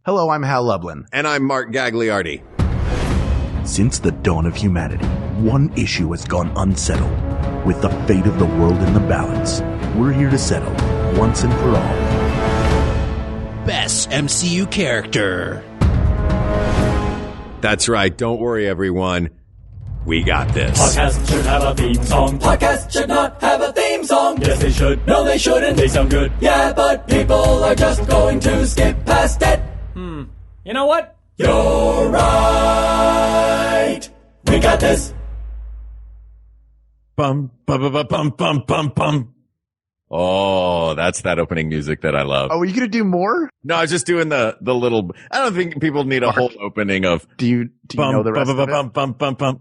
Hello, I'm Hal Lublin. And I'm Mark Gagliardi. Since the dawn of humanity, one issue has gone unsettled. With the fate of the world in the balance, we're here to settle, once and for all. Best MCU character. That's right. Don't worry, everyone. We got this. Podcasts should have a theme song. Podcasts should not have a theme song. Yes, they should. No, they shouldn't. They sound good. Yeah, but people are just going to skip past it. You know what? You're right. We got this. Bum, bum, bum, bum, bum, bum, bum. Oh, that's that opening music that I love. Oh, are you going to do more? No, I was just doing the little, I don't think people need a whole opening of. Do you know the rest of it? Bum, bum, bum, bum.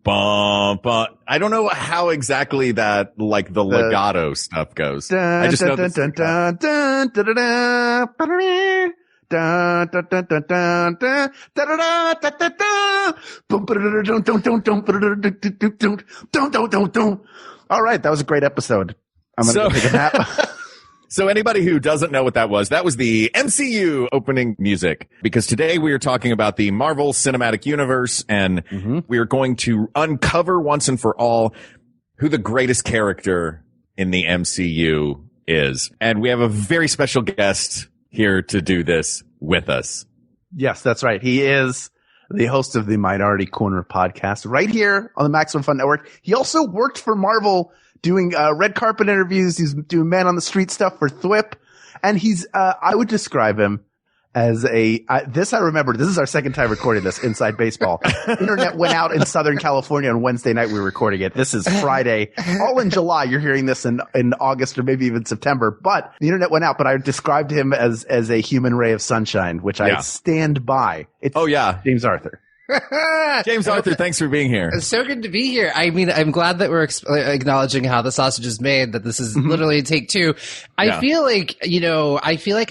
Bum, bum. I don't know how exactly that, like the legato stuff goes. I just know this. All right, that was a great episode. I'm going to go take a nap. So anybody who doesn't know what that was the MCU opening music, because today we are talking about the Marvel Cinematic Universe, and we are going to uncover once and for all who the greatest character in the MCU is. And we have a very special guest here to do this with us. Yes, that's right. He is the host of the Minority Corner podcast right here on the Maximum Fun Network. He also worked for Marvel doing red carpet interviews. He's doing man on the street stuff for Thwip. And he's, I would describe him as I remember, this is our second time recording this, Inside Baseball. Internet went out in Southern California on Wednesday night. We were recording it. This is Friday, all in July. You're hearing this in August or maybe even September, but the internet went out. But I described him as a human ray of sunshine, which I stand by. It's James Arthur. James Arthur, thanks for being here. It's so good to be here. I mean, I'm glad that we're acknowledging how the sausage is made, that this is literally take two. I feel like,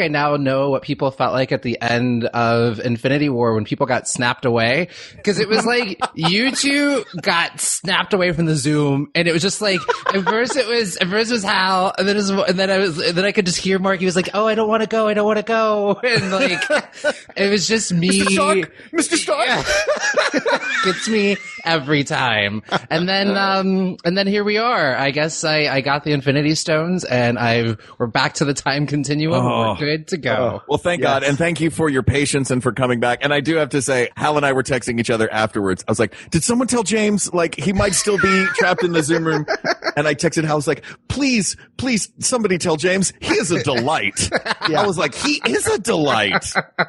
I now know what people felt like at the end of Infinity War when people got snapped away. Cause it was like, you two got snapped away from the Zoom, and it was just like, at first it was Hal, and then I could just hear Mark. He was like, oh, I don't want to go. And like, it was just me. Mr. Stark. Yeah. Gets me every time. And then here we are. I guess I got the Infinity Stones, and we're back to the time continuum. We're good to go. Well, thank God. And thank you for your patience and for coming back. And I do have to say, Hal and I were texting each other afterwards. I was like, did someone tell James, like, he might still be trapped in the Zoom room? And I texted Hal, I was like, please, somebody tell James, he is a delight. I was like, he is a delight.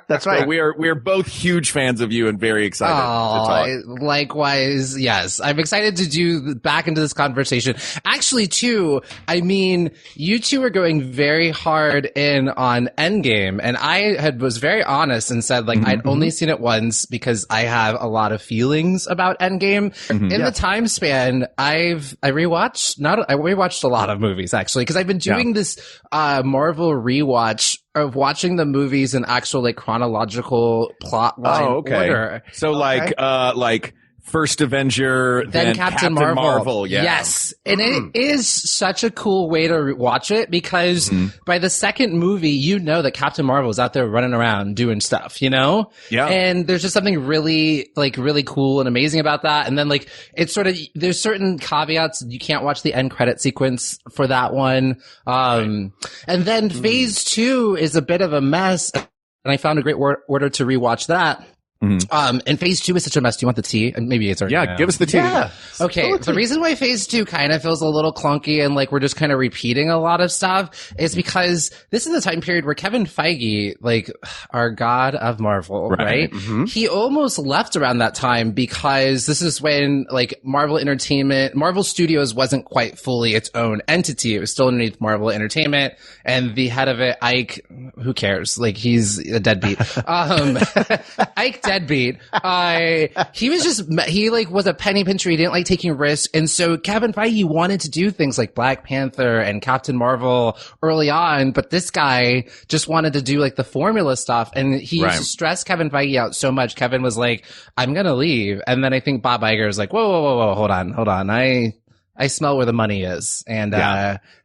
That's right. So we are both huge fans of you and very excited to talk. Likewise, yes. I'm excited to do back into this conversation. Actually, too, I mean, you two are going very hard in on Endgame, and I was very honest and said, like, I'd only seen it once because I have a lot of feelings about Endgame. In the time span, I rewatched a lot of movies, actually, because I've been doing this Marvel rewatch of watching the movies in actual, like, chronological plot line order. So like first Avenger, then Captain Marvel. Yes. And it is such a cool way to watch it, because by the second movie, you know that Captain Marvel is out there running around doing stuff, you know? Yeah. And there's just something really cool and amazing about that. And then, like, it's sort of, there's certain caveats. You can't watch the end credit sequence for that one. And then phase 2 is a bit of a mess. And I found a great order to rewatch that. And phase 2 is such a mess. Do you want the tea? And maybe it's already give us the tea. Yeah. Okay. The reason why phase 2 kind of feels a little clunky and like we're just kind of repeating a lot of stuff is because this is the time period where Kevin Feige, like our god of Marvel, right? He almost left around that time, because this is when, like, Marvel Studios wasn't quite fully its own entity. It was still underneath Marvel Entertainment, and the head of it, Ike, who cares? Like, he's a deadbeat. Ike Deadbeat. He was a penny pincher. He didn't like taking risks. And so Kevin Feige wanted to do things like Black Panther and Captain Marvel early on, but this guy just wanted to do like the formula stuff. And he used to stress Kevin Feige out so much. Kevin was like, I'm going to leave. And then I think Bob Iger is like, whoa, hold on. I I smell where the money is. And,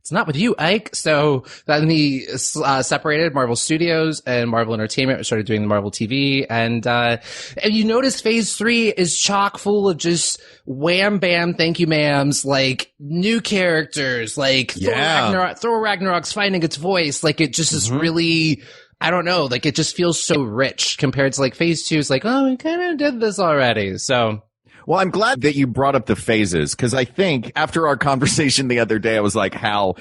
it's not with you, Ike. So then he separated Marvel Studios and Marvel Entertainment, started doing the Marvel TV. And you notice Phase 3 is chock full of just wham bam, thank you ma'ams, like new characters, like Thor Ragnarok's finding its voice. Like it just is really, I don't know, like it just feels so rich compared to like Phase 2 is like, oh, we kind of did this already. So. Well, I'm glad that you brought up the phases, because I think after our conversation the other day, I was like, Hal,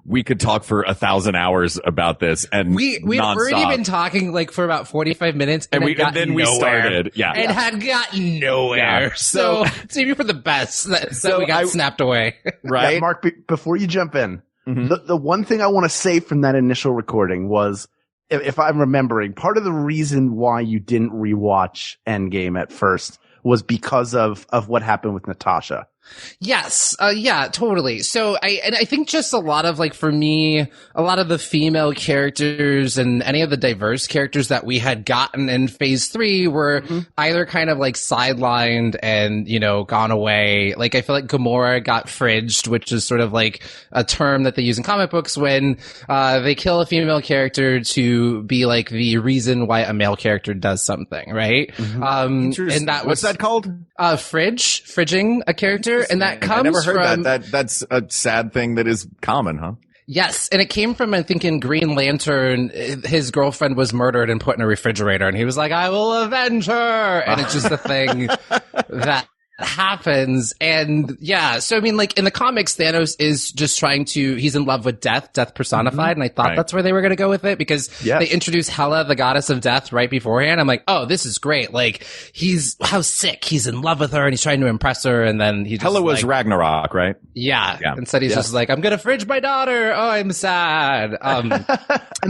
we could talk for 1,000 hours about this, and we've already been talking like for about 45 minutes, and then we started, and had gotten nowhere. Yeah. So maybe for the best that we got snapped away, right? Yeah, Mark, before you jump in, the one thing I want to say from that initial recording was, if I'm remembering, part of the reason why you didn't rewatch Endgame at first was because of what happened with Natasha. Yes. Yeah, totally. So I think just a lot of like, for me, a lot of the female characters and any of the diverse characters that we had gotten in Phase 3 were either kind of like sidelined and, you know, gone away. Like I feel like Gamora got fridged, which is sort of like a term that they use in comic books when, they kill a female character to be like the reason why a male character does something, right? And what's that called? Fridging a character. And that comes I never heard from, that's a sad thing that is common, huh? Yes, and it came from, I think, in Green Lantern, his girlfriend was murdered and put in a refrigerator, and he was like, I will avenge her! And it's just a thing that happens. And yeah, so I mean, like in the comics, Thanos is just he's in love with death personified, and I thought that's where they were going to go with it, because they introduced Hela, the goddess of death, right beforehand. I'm like, oh, this is great. Like, how sick. He's in love with her and he's trying to impress her, and then he just Hela was Ragnarok, right? Yeah. Instead he's just like, I'm going to fridge my daughter. Oh, I'm sad. And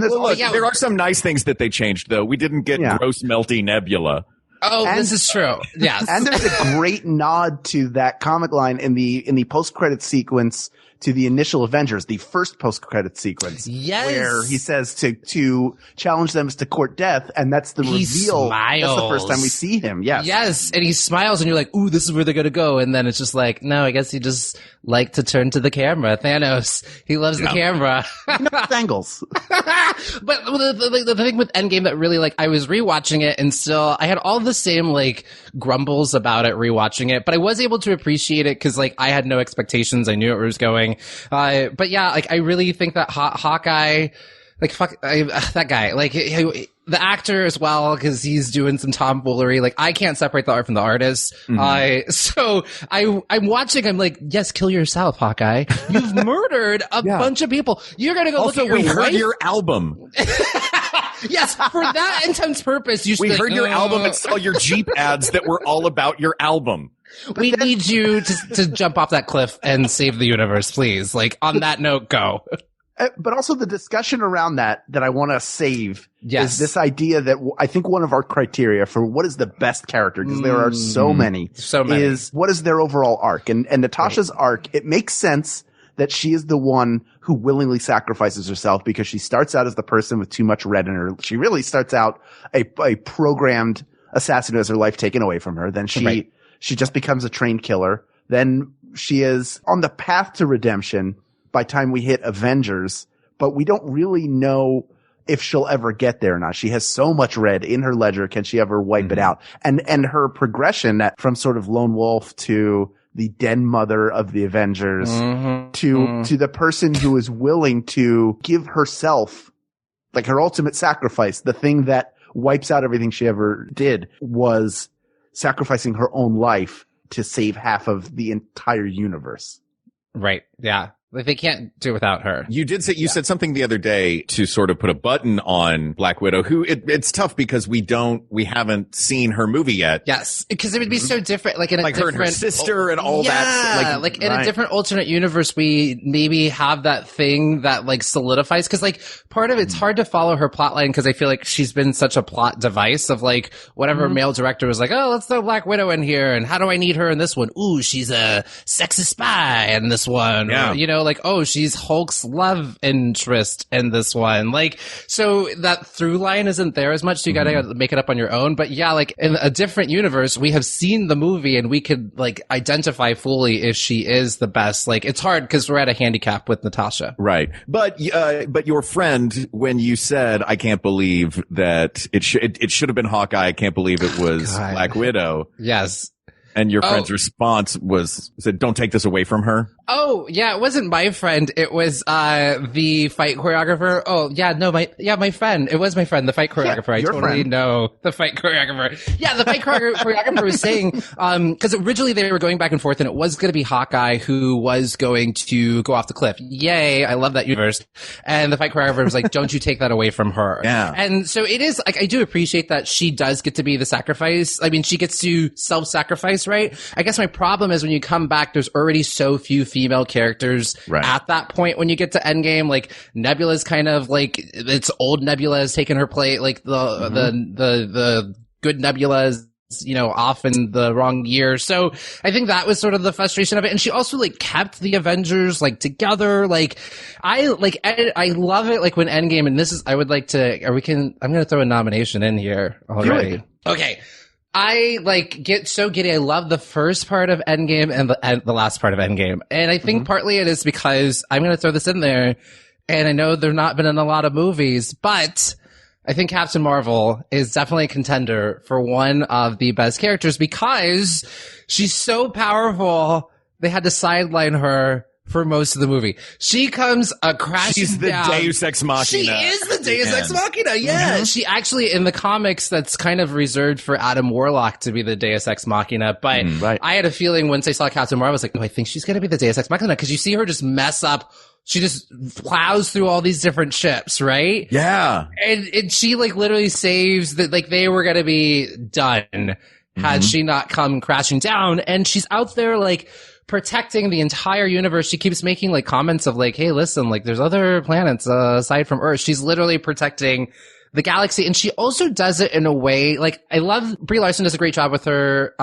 there are some nice things that they changed, though. We didn't get gross melty Nebula. Oh, this is true. Yes. And there's a great nod to that comic line in the post-credit sequence to the initial Avengers, the first post-credit sequence. Yes. Where he says to challenge them is to court death, and that's the reveal. Smiles. That's the first time we see him. Yes. Yes. And he smiles and you're like, ooh, this is where they're gonna go. And then it's just like, no, I guess he just liked to turn to the camera. Thanos. He loves the camera. Angles. But the thing with Endgame that really, like, I was rewatching it and still, I had all the same, like, grumbles about it rewatching it, but I was able to appreciate it because, like, I had no expectations. I knew where it was going. But yeah, like, I really think that Hawkeye, like, that guy, like, the actor as well, because he's doing some tomfoolery. Like, I can't separate the art from the artist. So I'm watching, I'm like, yes, kill yourself, Hawkeye. You've murdered a bunch of people. You're gonna go look at your wife? We heard your album. Yes, for that intense purpose, we heard your album and saw your Jeep ads that were all about your album. We need you to jump off that cliff and save the universe, please. Like, on that note, go. But also the discussion around that I want to save is this idea that I think one of our criteria for what is the best character, because there are so many, is what is their overall arc. And Natasha's arc, it makes sense that she is the one who willingly sacrifices herself, because she starts out as the person with too much red in her. She really starts out a programmed assassin who has her life taken away from her. Then she just becomes a trained killer. Then she is on the path to redemption by the time we hit Avengers, but we don't really know if she'll ever get there or not. She has so much red in her ledger. Can she ever wipe it out? And her progression from sort of lone wolf to the den mother of the Avengers to the person who is willing to give herself, like, her ultimate sacrifice, the thing that wipes out everything she ever did, was sacrificing her own life to save half of the entire universe. Right. Yeah. Like, they can't do without her. You did say, you said something the other day to sort of put a button on Black Widow, who it's tough because we haven't seen her movie yet. Yes. Because it would be so different, like in a different, her and her sister and all that. Like in a different alternate universe, we maybe have that thing that, like, solidifies. Cause, like, part of it's hard to follow her plotline because I feel like she's been such a plot device of, like, whatever male director was like, oh, let's throw Black Widow in here. And how do I need her in this one? Ooh, she's a sexist spy in this one. Yeah. Or, you know, know, like, oh, she's Hulk's love interest in this one. Like, so that through line isn't there as much, so you gotta make it up on your own. But yeah, like in a different universe, we have seen the movie and we could like identify fully if she is the best. Like, it's hard because we're at a handicap with Natasha. Right. But your friend, when you said, I can't believe that it should have been Hawkeye, I can't believe it was Black Widow. Yes. And your friend's response said, don't take this away from her. Oh, yeah, it wasn't my friend. It was, the fight choreographer. Oh, yeah, no, my friend. It was my friend, the fight choreographer. I totally know the fight choreographer. Yeah, the fight choreographer was saying, cause originally they were going back and forth and it was going to be Hawkeye who was going to go off the cliff. Yay. I love that universe. And the fight choreographer was like, don't you take that away from her. Yeah. And so it is, like, I do appreciate that she does get to be the sacrifice. I mean, she gets to self-sacrifice, right? I guess my problem is when you come back, there's already so few female characters at that point when you get to Endgame. Like, Nebula's kind of like, it's old Nebula has taken her place, like the good Nebula is, you know, off in the wrong year. So I think that was sort of the frustration of it. And she also like kept the Avengers like together. Like, I love it. Like when Endgame, and this is, I would like to, I'm going to throw a nomination in here already. Okay. I like get so giddy. I love the first part of Endgame and the last part of Endgame. And I think partly it is because I'm going to throw this in there. And I know they've not been in a lot of movies, but I think Captain Marvel is definitely a contender for one of the best characters because she's so powerful. They had to sideline her for most of the movie. She comes crashing She's the down. Deus Ex Machina. She is the Deus Ex Machina, yeah. She actually, in the comics, that's kind of reserved for Adam Warlock to be the Deus Ex Machina. But I had a feeling once I saw Captain Marvel, I was like, no, I think she's going to be the Deus Ex Machina because you see her just mess up. She just plows through all these different ships, right? Yeah. And she like literally saves that, like they were going to be done had she not come crashing down. And she's out there like protecting the entire universe. She keeps making like comments of like, hey, listen, like there's other planets aside from Earth. She's literally protecting the galaxy. And she also does it in a way, like I love Brie Larson does a great job with her,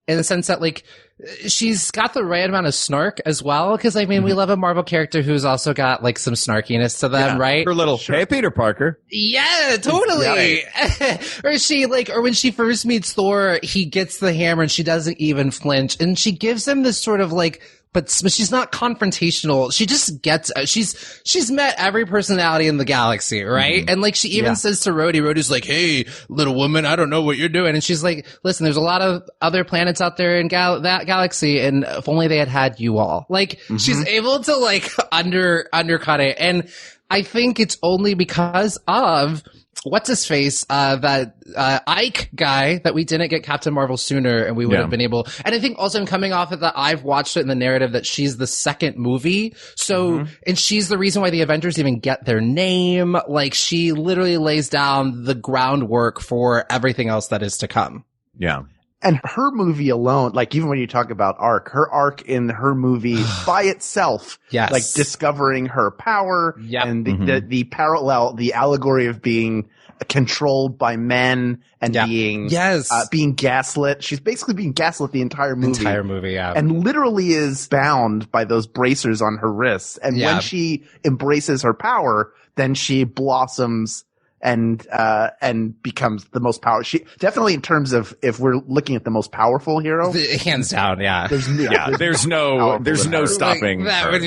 in the sense that like she's got the right amount of snark as well. Cause I mean, we love a Marvel character who's also got like some snarkiness to them, right? Her little, hey, Peter Parker. Yeah, totally. Or she like, or when she first meets Thor, he gets the hammer and she doesn't even flinch. And she gives him this sort of like, but she's not confrontational. She just gets, she's met every personality in the galaxy, right? And like she even says to Rhodey's like, hey, little woman, I don't know what you're doing. And she's like, listen, there's a lot of other planets out there in that galaxy. And if only they had you all. Like she's able to like undercut it. And I think it's only because of what's his face, that Ike guy that we didn't get Captain Marvel sooner and we would have been able. And I think also I'm coming off of that I've watched it in the narrative that she's the second movie. So, and she's the reason why the Avengers even get their name. Like she literally lays down the groundwork for everything else that is to come. Yeah. And her movie alone, like even when you talk about her arc in her movie by itself, like discovering her power and the parallel, the allegory of being controlled by men and being gaslit. She's basically being gaslit the entire movie. And literally is bound by those bracers on her wrists. And when she embraces her power, then she blossoms and becomes the most powerful. She definitely, in terms of if we're looking at the most powerful hero, hands down, there's no stopping. Like, that would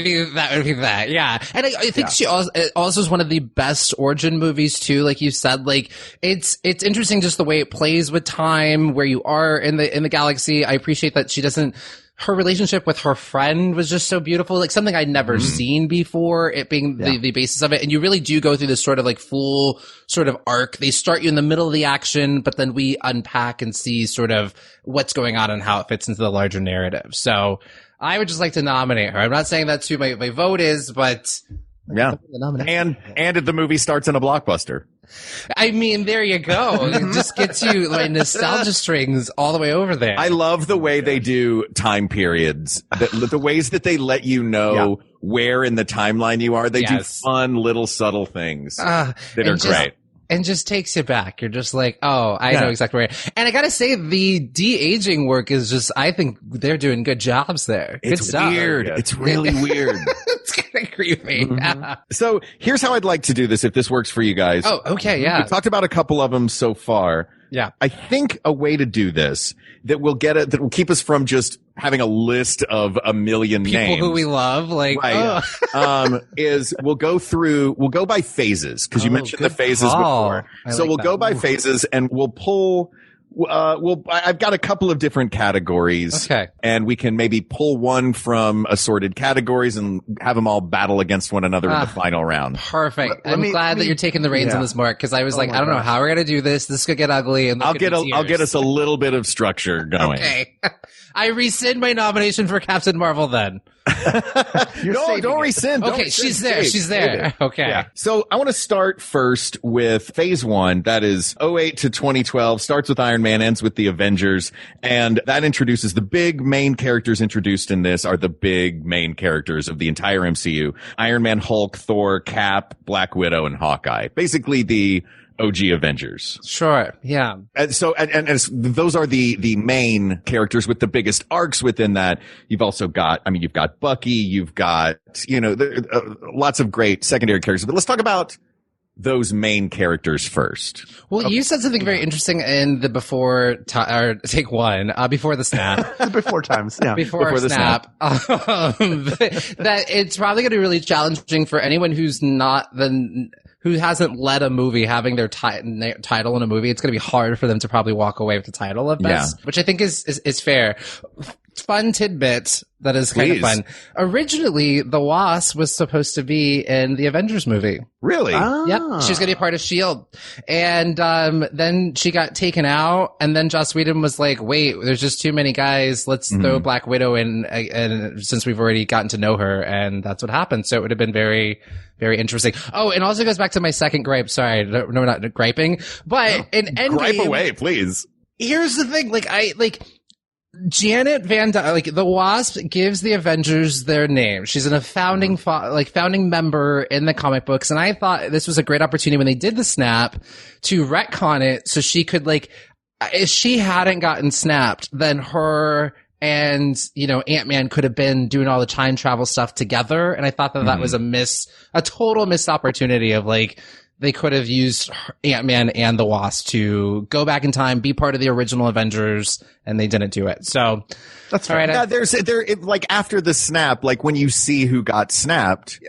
be that, yeah. And I think she also is one of the best origin movies too. Like you said, like it's interesting just the way it plays with time, where you are in the galaxy. I appreciate that she doesn't. Her relationship with her friend was just so beautiful, like something I'd never seen before, it being the basis of it. And you really do go through this sort of like full sort of arc. They start you in the middle of the action, but then we unpack and see sort of what's going on and how it fits into the larger narrative. So I would just like to nominate her. I'm not saying that's who my vote is, but and the movie starts in a blockbuster. I mean, there you go. It just gets you like nostalgia strings all the way over there. I love the way they do time periods, the ways that they let you know where in the timeline you are. They do fun little subtle things that are great. And just takes you back. You're just like, oh, I know exactly where. And I gotta say, the de-aging work is just, I think they're doing good jobs there. It's good stuff. weird. It's really weird. It's kind of creepy. So here's how I'd like to do this if this works for you guys. Oh, okay, yeah. We've talked about a couple of them so far. Yeah. I think a way to do this that will keep us from just having a list of a million People names. who we love, like, Right. Is we'll go by phases, because you mentioned the phases before. So we'll go by phases and we'll pull, I've got a couple of different categories. Okay. And we can maybe pull one from assorted categories and have them all battle against one another in the final round. Perfect. I'm glad that you're taking the reins on this, Mark, because I was I don't know how we're going to do this. This could get ugly. And I'll get us a little bit of structure going. Okay. I rescind my nomination for Captain Marvel then. Don't rescind. Okay, she's there. She's there. Okay. Yeah. So I want to start first with phase 1. That is 2008 to 2012. Starts with Iron Man, ends with the Avengers. And that introduces the big main characters introduced in this are the big main characters of the entire MCU. Iron Man, Hulk, Thor, Cap, Black Widow, and Hawkeye. Basically the OG Avengers. Sure. Yeah. And so, and those are the main characters with the biggest arcs within that. You've also got, you've got Bucky, you've got, lots of great secondary characters. But let's talk about those main characters first. Well, you said something very interesting in the take one, before the snap. Before times, yeah. Before the snap. That it's probably going to be really challenging for anyone who hasn't led a movie having their title in a movie. It's going to be hard for them to probably walk away with the title of best, which I think is fair. Fun tidbit that is kind of fun. Originally, the Wasp was supposed to be in the Avengers movie. Really? Yep. She was going to be part of S.H.I.E.L.D. And then she got taken out, and then Joss Whedon was like, wait, there's just too many guys. Let's throw Black Widow in, and since we've already gotten to know her, and that's what happened. So it would have been very, very interesting. Oh, and also goes back to my second gripe. Sorry, no, we're not griping. But in Endgame... Gripe away, please. Here's the thing. Janet Van Dyne, the Wasp gives the Avengers their name. She's a founding member in the comic books. And I thought this was a great opportunity when they did the snap to retcon it so she could, if she hadn't gotten snapped, then her and, Ant-Man could have been doing all the time travel stuff together. And I thought that was a total missed opportunity of they could have used Ant-Man and the Wasp to go back in time, be part of the original Avengers, and they didn't do it. So that's all right. Yeah, after the snap, when you see who got snapped.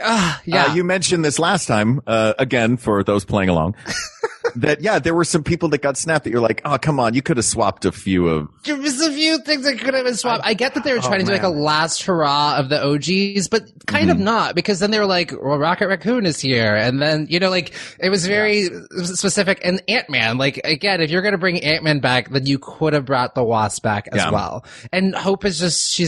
You mentioned this last time, again, for those playing along. That, there were some people that got snapped that you're like, oh, come on, you could have swapped a few of. There was a few things that could have been swapped. I get that they were trying to do a last hurrah of the OGs, but kind of not, because then they were like, well, Rocket Raccoon is here. And then, it was very specific. And Ant-Man, again, if you're going to bring Ant-Man back, then you could have brought the Wasp back as well. And Hope is just,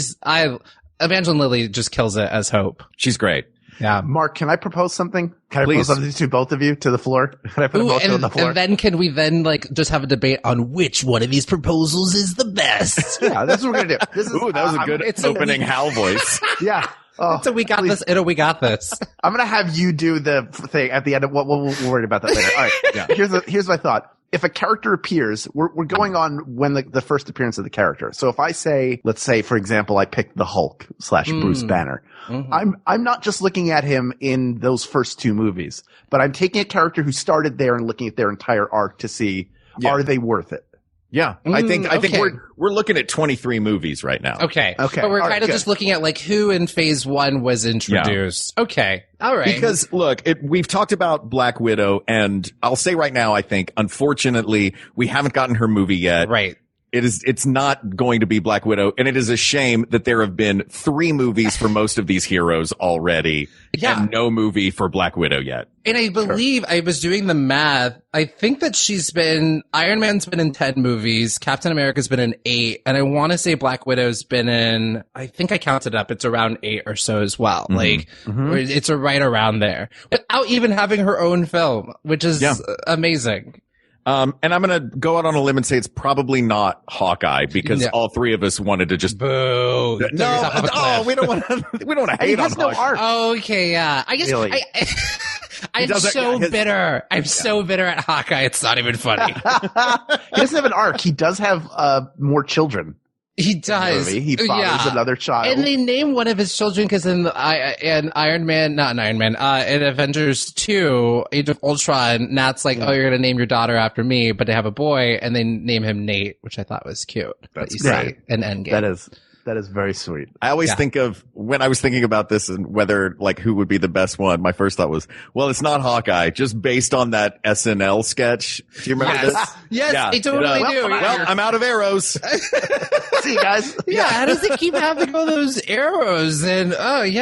Evangeline Lilly just kills it as Hope. She's great. Yeah. Mark, can I propose something? Can I propose something to both of you, to the floor? Can I put a motion on the floor? And then can we just have a debate on which one of these proposals is the best? Yeah, that's what we're going to do. That was a good opening Hal voice. Yeah. Oh, so we got this. We got this. I'm going to have you do the thing at the end of what we'll worry about that later. All right. Yeah. Here's my thought. If a character appears, we're going on when the first appearance of the character. So if I say, let's say, for example, I picked the Hulk / Bruce Banner. Mm-hmm. I'm not just looking at him in those first two movies, but I'm taking a character who started there and looking at their entire arc to see, are they worth it? Yeah. I think we're looking at 23 movies right now. Okay. But we're kind of just looking at who in phase 1 was introduced. Yeah. Okay. All right. Because look, we've talked about Black Widow, and I'll say right now, I think, unfortunately, we haven't gotten her movie yet. Right. It's not going to be Black Widow, and it is a shame that there have been 3 movies for most of these heroes already, and no movie for Black Widow yet. And I believe I was doing the math. I think that Iron Man's been in 10 movies, Captain America's been in 8, and I want to say Black Widow's been in, I think I counted up, it's around 8 or so as well. It's right around there. Without even having her own film, which is amazing. And I'm going to go out on a limb and say it's probably not Hawkeye, because all 3 of us wanted to just boo. No, we don't want to hate he has on no Hawkeye. arc. Okay, yeah. I guess really? I'm so bitter. I'm so bitter at Hawkeye. It's not even funny. He doesn't have an arc. He does have more children He does. Movie. He fathers another child. And they name one of his children because in Avengers 2, Age of Ultron, Nat's like, oh, you're going to name your daughter after me, but they have a boy, and they name him Nate, which I thought was cute. That's great. An Endgame. That is very sweet. I always think of, when I was thinking about this and whether, like, who would be the best one, my first thought was, well, it's not Hawkeye, just based on that SNL sketch. Do you remember this? Yes, I totally do. Well, I'm out of arrows. See you guys. Yeah, how does it keep having all those arrows? And, He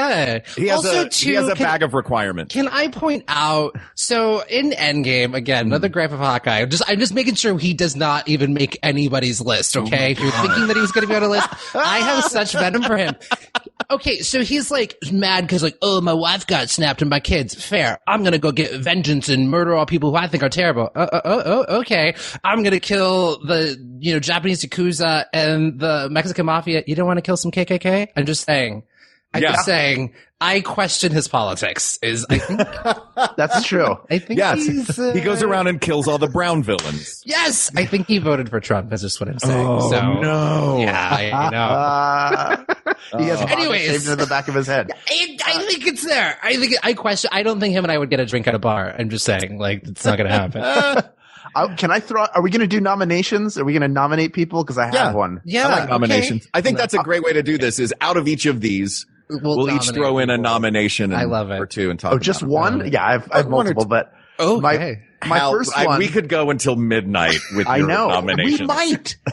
has a bag of requirements. Can I point out, so in Endgame, again, another gripe of Hawkeye, I'm just making sure he does not even make anybody's list, okay? If you're thinking that he was going to be on a list, I have such venom for him. Okay, so he's like mad because like, oh, my wife got snapped and my kids. Fair. I'm gonna go get vengeance and murder all people who I think are terrible. Okay. I'm gonna kill the Japanese Yakuza and the Mexican Mafia. You don't want to kill some KKK? I'm just saying. I question his politics. I think that's true. I think he goes around and kills all the brown villains. Yes, I think he voted for Trump. That's just what I'm saying. Oh no! Yeah, I know. He has saved in the back of his head. I think it's there. I don't think him and I would get a drink at a bar. I'm just saying, like, it's not going to happen. Can I are we going to do nominations? Are we going to nominate people? Because I have one. Yeah, I like nominations. Okay. I think that's a great way to do this. Is out of each of these, we'll each throw in a nomination. I love it. Or two and talk. Just one? Yeah, I have multiple, but my first one. We could go until midnight with your nominations.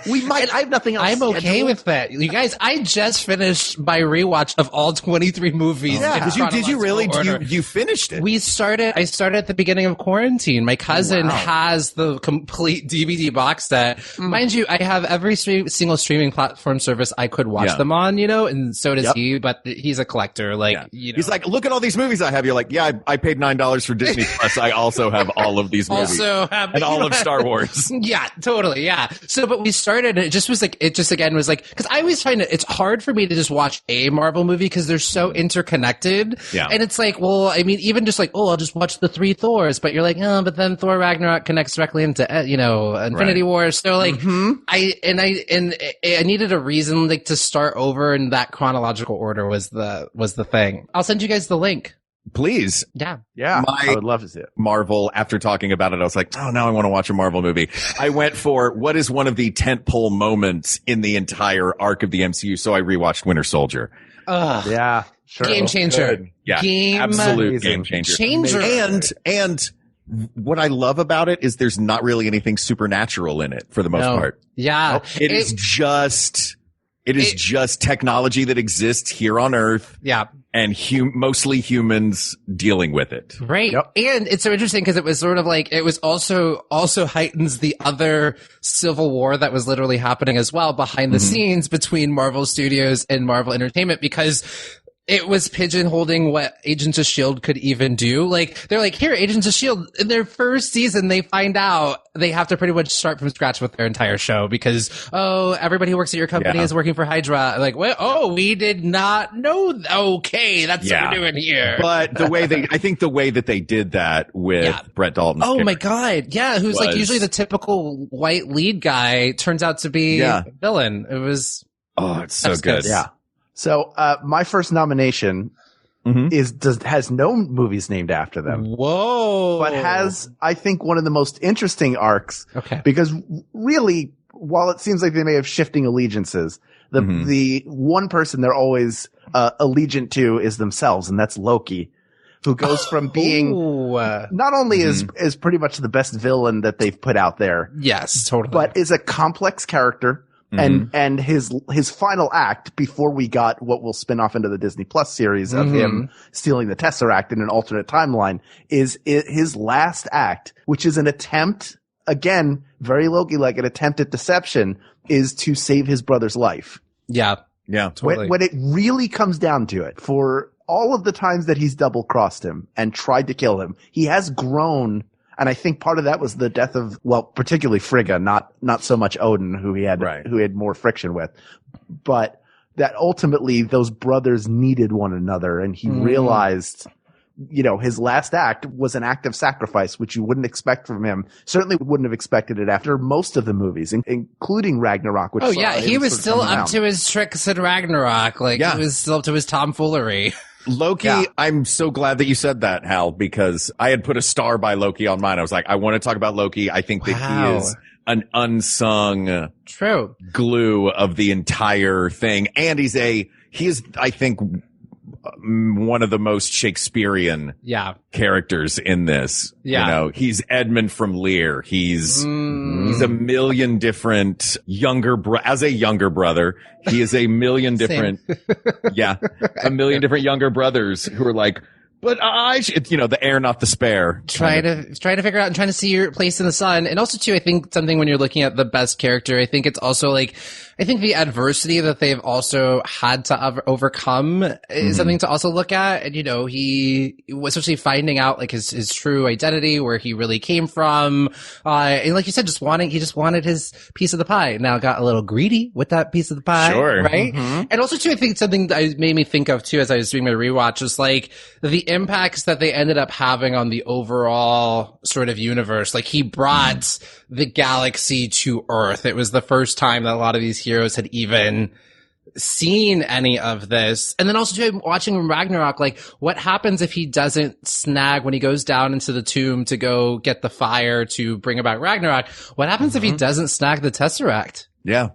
We might. I have nothing else. I'm okay with that. You guys, I just finished my rewatch of all 23 movies. Yeah. Did you really? You finished it? I started at the beginning of quarantine. My cousin has the complete DVD box set. Mind you, I have every single streaming platform service I could watch them on, and so does he, but he's a collector. He's like, look at all these movies I have. You're like, yeah, I paid $9 for Disney Plus. I also have all of these movies. And all of Star Wars. Yeah, totally. Yeah. So, but we started, and it just was like, cause I always find it's hard for me to just watch a Marvel movie because they're so interconnected. Yeah. And it's like, well, I mean, even just like, I'll just watch the 3 Thors, but you're like, but then Thor Ragnarok connects directly into, Infinity War. So like, I needed a reason like to start over, and that chronological order was the thing. I'll send you guys the link. Please. Yeah. I would love to see it. Marvel, after talking about it, I was like, oh, now I want to watch a Marvel movie. I went for what is one of the tentpole moments in the entire arc of the MCU. So I rewatched Winter Soldier. Yeah, sure. Game changer. Good. Yeah. Absolute game changer. And what I love about it is there's not really anything supernatural in it for the most part. Yeah. It is just technology that exists here on Earth. Yeah. And mostly humans dealing with it. Right. Yep. And it's so interesting because it was sort of like, it was also heightens the other civil war that was literally happening as well behind the scenes between Marvel Studios and Marvel Entertainment, because it was pigeonholing what Agents of S.H.I.E.L.D. could even do. Like, they're like, here, Agents of S.H.I.E.L.D., in their first season, they find out they have to pretty much start from scratch with their entire show because, everybody who works at your company is working for Hydra. Like, we did not know. Okay, that's what we're doing here. But I think the way that they did that with Brett Dalton's character, my God. Yeah, who's like usually the typical white lead guy turns out to be a villain. It was. Oh, it's so good. Yeah. So, my first nomination has no movies named after them. Whoa. But has, I think, one of the most interesting arcs. Okay. Because really, while it seems like they may have shifting allegiances, the one person they're always, allegiant to is themselves, and that's Loki, who goes from being not only is pretty much the best villain that they've put out there. Yes, totally. But is a complex character. And his final act before we got what will spin off into the Disney Plus series of him stealing the Tesseract in an alternate timeline is his last act, which is an attempt, again, very Loki-like, an attempt at deception, is to save his brother's life. Yeah. Yeah, totally. When it really comes down to it, for all of the times that he's double-crossed him and tried to kill him, he has grown. And I think part of that was the death of, particularly Frigga, not so much Odin, who he had more friction with, but that ultimately those brothers needed one another, and he realized his last act was an act of sacrifice, which you wouldn't expect from him. Certainly wouldn't have expected it after most of the movies, including Ragnarok. Which he was still up to his tricks in Ragnarok. He was still up to his tomfoolery. Loki, I'm so glad that you said that, Hal, because I had put a star by Loki on mine. I was like, I want to talk about Loki. I think that he is an unsung glue of the entire thing. And he is, I think, one of the most Shakespearean characters in this. Yeah. He's Edmund from Lear. He's a million different as a younger brother, he is a million different, a million different younger brothers who are like, but the heir, not the spare. Trying to figure out and trying to see your place in the sun. And also too, I think something when you're looking at the best character, I think it's also I think the adversity that they've also had to overcome is something to also look at. And, he was especially finding out his true identity, where he really came from. And like you said, he just wanted his piece of the pie. Now got a little greedy with that piece of the pie. Sure. Right. Mm-hmm. And also too, I think something that made me think of too, as I was doing my rewatch, was the impacts that they ended up having on the overall sort of universe. He brought the galaxy to Earth. It was the first time that a lot of these heroes had even seen any of this. And then also too, watching Ragnarok, what happens if he doesn't snag when he goes down into the tomb to go get the fire to bring about Ragnarok? What happens if he doesn't snag the Tesseract? Yeah.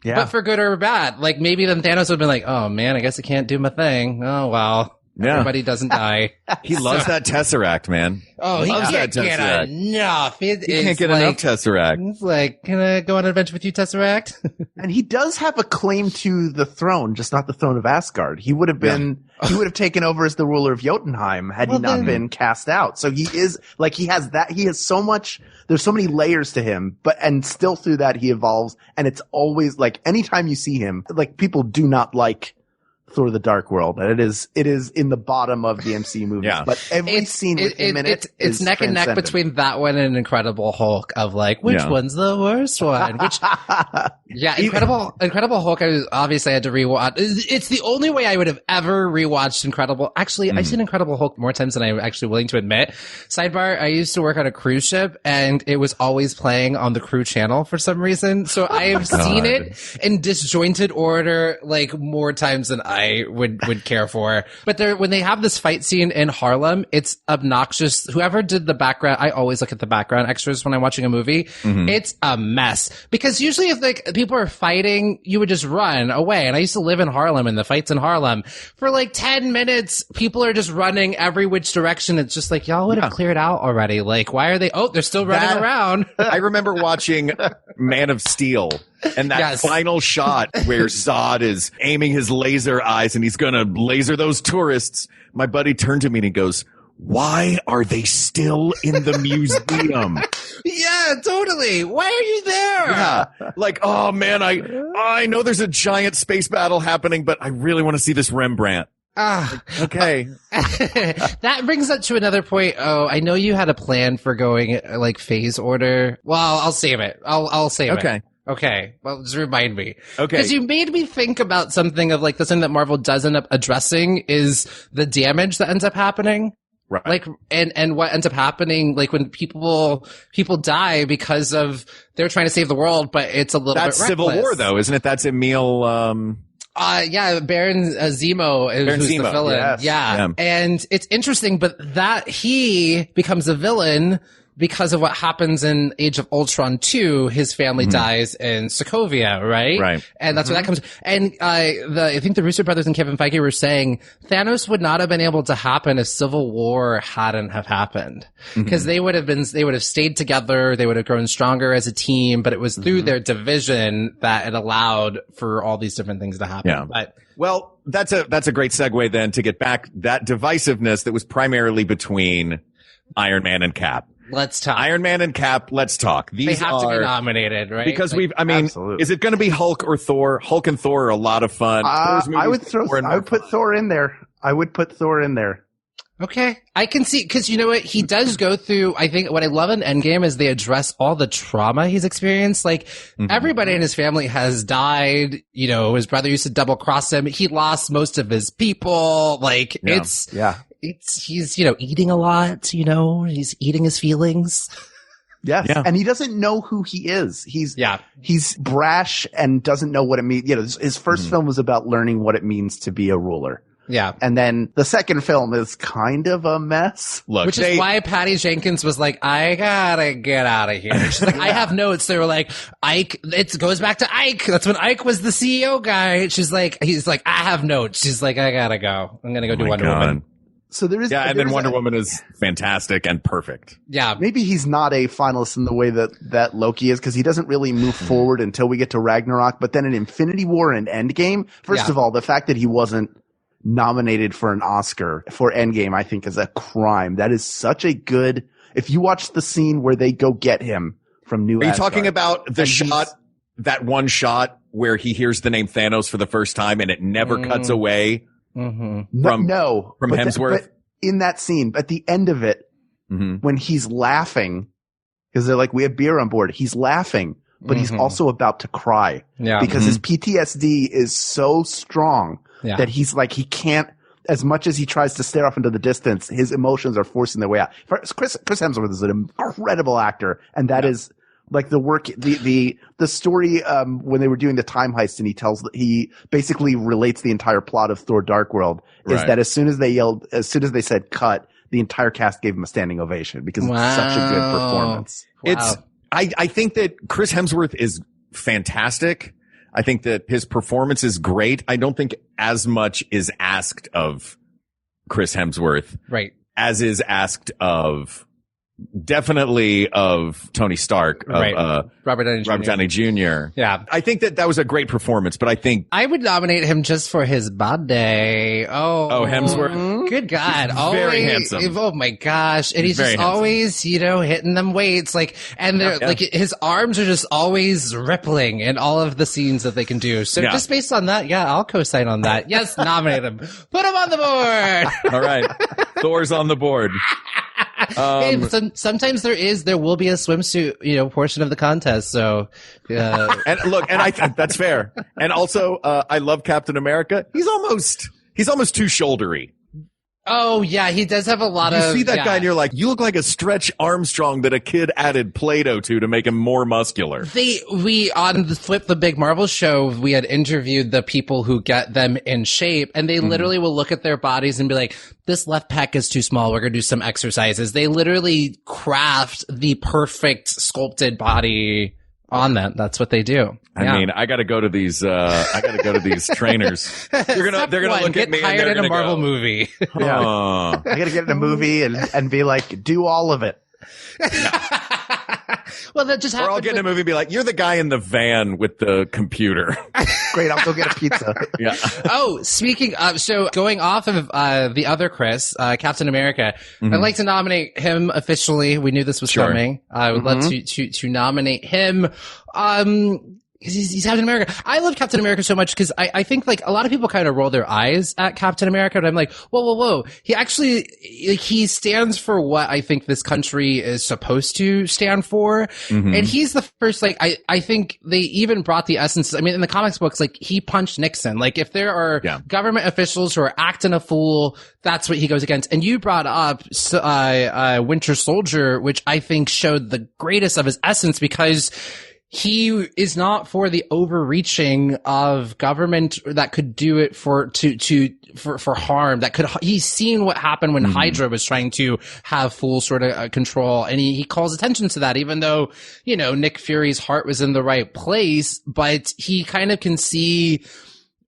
Yeah. But for good or bad. Maybe then Thanos would have been like, oh man, I guess I can't do my thing. Oh well. Yeah. Everybody doesn't die. He loves that Tesseract, man. Oh, he can't get enough. He can't get enough Tesseract. It's can I go on an adventure with you, Tesseract? And he does have a claim to the throne, just not the throne of Asgard. He would have been, he would have taken over as the ruler of Jotunheim had he not been cast out. So he is, he has that, he has so much, there's so many layers to him, and still through that he evolves. And it's always anytime you see him, people do not like Thor: The Dark World, and it is in the bottom of the MCU movies. Yeah. But every scene with him in it's neck and neck between that one and Incredible Hulk of which one's the worst one? Incredible Hulk. I had to rewatch. It's the only way I would have ever rewatched Incredible. Actually, I've seen Incredible Hulk more times than I'm actually willing to admit. Sidebar: I used to work on a cruise ship, and it was always playing on the crew channel for some reason. So I have seen it in disjointed order more times than I would care for. But when they have this fight scene in Harlem, it's obnoxious. Whoever did the background, I always look at the background extras when I'm watching a movie. It's a mess. Because usually if people are fighting, you would just run away. And I used to live in Harlem, and the fights in Harlem for 10 minutes, people are just running every which direction. It's just y'all would have cleared out already. Why are they? Oh, they're still running around. I remember watching Man of Steel. And that final shot where Zod is aiming his laser eyes and he's going to laser those tourists. My buddy turned to me and he goes, why are they still in the museum? Yeah, totally. Why are you there? Yeah. Oh man, I know there's a giant space battle happening, but I really want to see this Rembrandt. Okay. That brings us to another point. Oh, I know you had a plan for going phase order. Well, I'll save it. I'll save it. Okay. Well, just remind me. Okay. Because you made me think about something of the thing that Marvel does end up addressing is the damage that ends up happening. Right. And what ends up happening, when people die because of, they're trying to save the world, but it's a little bit reckless. That's Civil War though, isn't it? That's Emil, Baron Zemo who's the villain. Yes. Yeah. And it's interesting, but that he becomes a villain because of what happens in Age of Ultron 2, his family dies in Sokovia, right? Right. And that's where that comes. And I think the Russo brothers and Kevin Feige were saying Thanos would not have been able to happen if Civil War hadn't have happened. Because they would have stayed together, they would have grown stronger as a team, but it was through their division that it allowed for all these different things to happen. Yeah. But well, that's a great segue then to get back that divisiveness that was primarily between Iron Man and Cap. Let's talk. Iron Man and Cap, let's talk. They have to be nominated, right? Because is it going to be Hulk or Thor? Hulk and Thor are a lot of fun. I would put Thor in there. I would put Thor in there. Okay. I can see, because you know what? He does go through, I think what I love in Endgame is they address all the trauma he's experienced. Everybody in his family has died. His brother used to double cross him. He lost most of his people. he's, eating a lot, he's eating his feelings. Yes. Yeah. And he doesn't know who he is. He's brash and doesn't know what it means. His first film was about learning what it means to be a ruler. Yeah. And then the second film is kind of a mess. Look, Which is why Patty Jenkins was like, I gotta get out of here. She's like, I have notes. They were like, Ike, it goes back to Ike. That's when Ike was the CEO guy. He's like, I have notes. She's like, I gotta go. I'm gonna go do Wonder Woman. So there is, and then Wonder Woman is fantastic and perfect. Yeah. Maybe he's not a finalist in the way that Loki is, because he doesn't really move forward until we get to Ragnarok. But then in Infinity War and Endgame, first of all, the fact that he wasn't nominated for an Oscar for Endgame, I think is a crime. That is such a good, if you watch the scene where they go get him from New Asgard. Are you talking about the shot, that one shot where he hears the name Thanos for the first time and it never cuts away? Mm-hmm. From but Hemsworth. But in that scene, at the end of it, when he's laughing, because they're like, we have beer on board. He's laughing, but he's also about to cry. Yeah. Because his PTSD is so strong that he's like, he can't, as much as he tries to stare off into the distance, his emotions are forcing their way out. Chris Hemsworth is an incredible actor, and that is like the work, the story, when they were doing the time heist, and he basically relates the entire plot of Thor Dark World, is that as soon as they said cut, the entire cast gave him a standing ovation because it's such a good performance. Wow. I think that Chris Hemsworth is fantastic. I think that his performance is great. I don't think as much is asked of Chris Hemsworth. Right. As is asked of, definitely of Tony Stark, of Robert Downey Jr. Yeah. I think that was a great performance, but I think I would nominate him just for his body. Oh, Hemsworth. Good God. Very handsome. Oh my gosh. And he's just always, hitting them weights. Like, and they're like, his arms are just always rippling in all of the scenes that they can do. So just based on that, I'll co-sign on that. Yes, nominate him. Put him on the board. All right. Thor's on the board. Sometimes there will be a swimsuit, portion of the contest. So, and look, and that's fair. And also, I love Captain America. He's almost too shouldery. Oh yeah, he does have a lot of. You see that guy and you're like, you look like a Stretch Armstrong that a kid added Play-Doh to make him more muscular. We on the Flip the Big Marvel show, we had interviewed the people who get them in shape, and they literally will look at their bodies and be like, this left pec is too small. We're going to do some exercises. They literally craft the perfect sculpted body on that. That's what they do. I mean, I got to go to these trainers. They're going to look at me and they're in a Marvel go, movie. I got to get in a movie and be like, do all of it. Well, that just happened. Or I'll get in a movie and be like, you're the guy in the van with the computer. Great, I'll go get a pizza. Yeah. Oh, speaking of, so going off of the other Chris, Captain America, I'd like to nominate him officially. We knew this was coming. I would love to nominate him. He's Captain America. I love Captain America so much because I think like a lot of people kind of roll their eyes at Captain America, but I'm like, whoa. He stands for what I think this country is supposed to stand for. And he's the first, like, I think they even brought the essence. I mean, in the comics books, like he punched Nixon. Like if there are government officials who are acting a fool, that's what he goes against. And you brought up, Winter Soldier, which I think showed the greatest of his essence because he is not for the overreaching of government that could do it for harm. He's seen what happened when Hydra was trying to have full sort of control, and he calls attention to that, even though, Nick Fury's heart was in the right place, but he kind of can see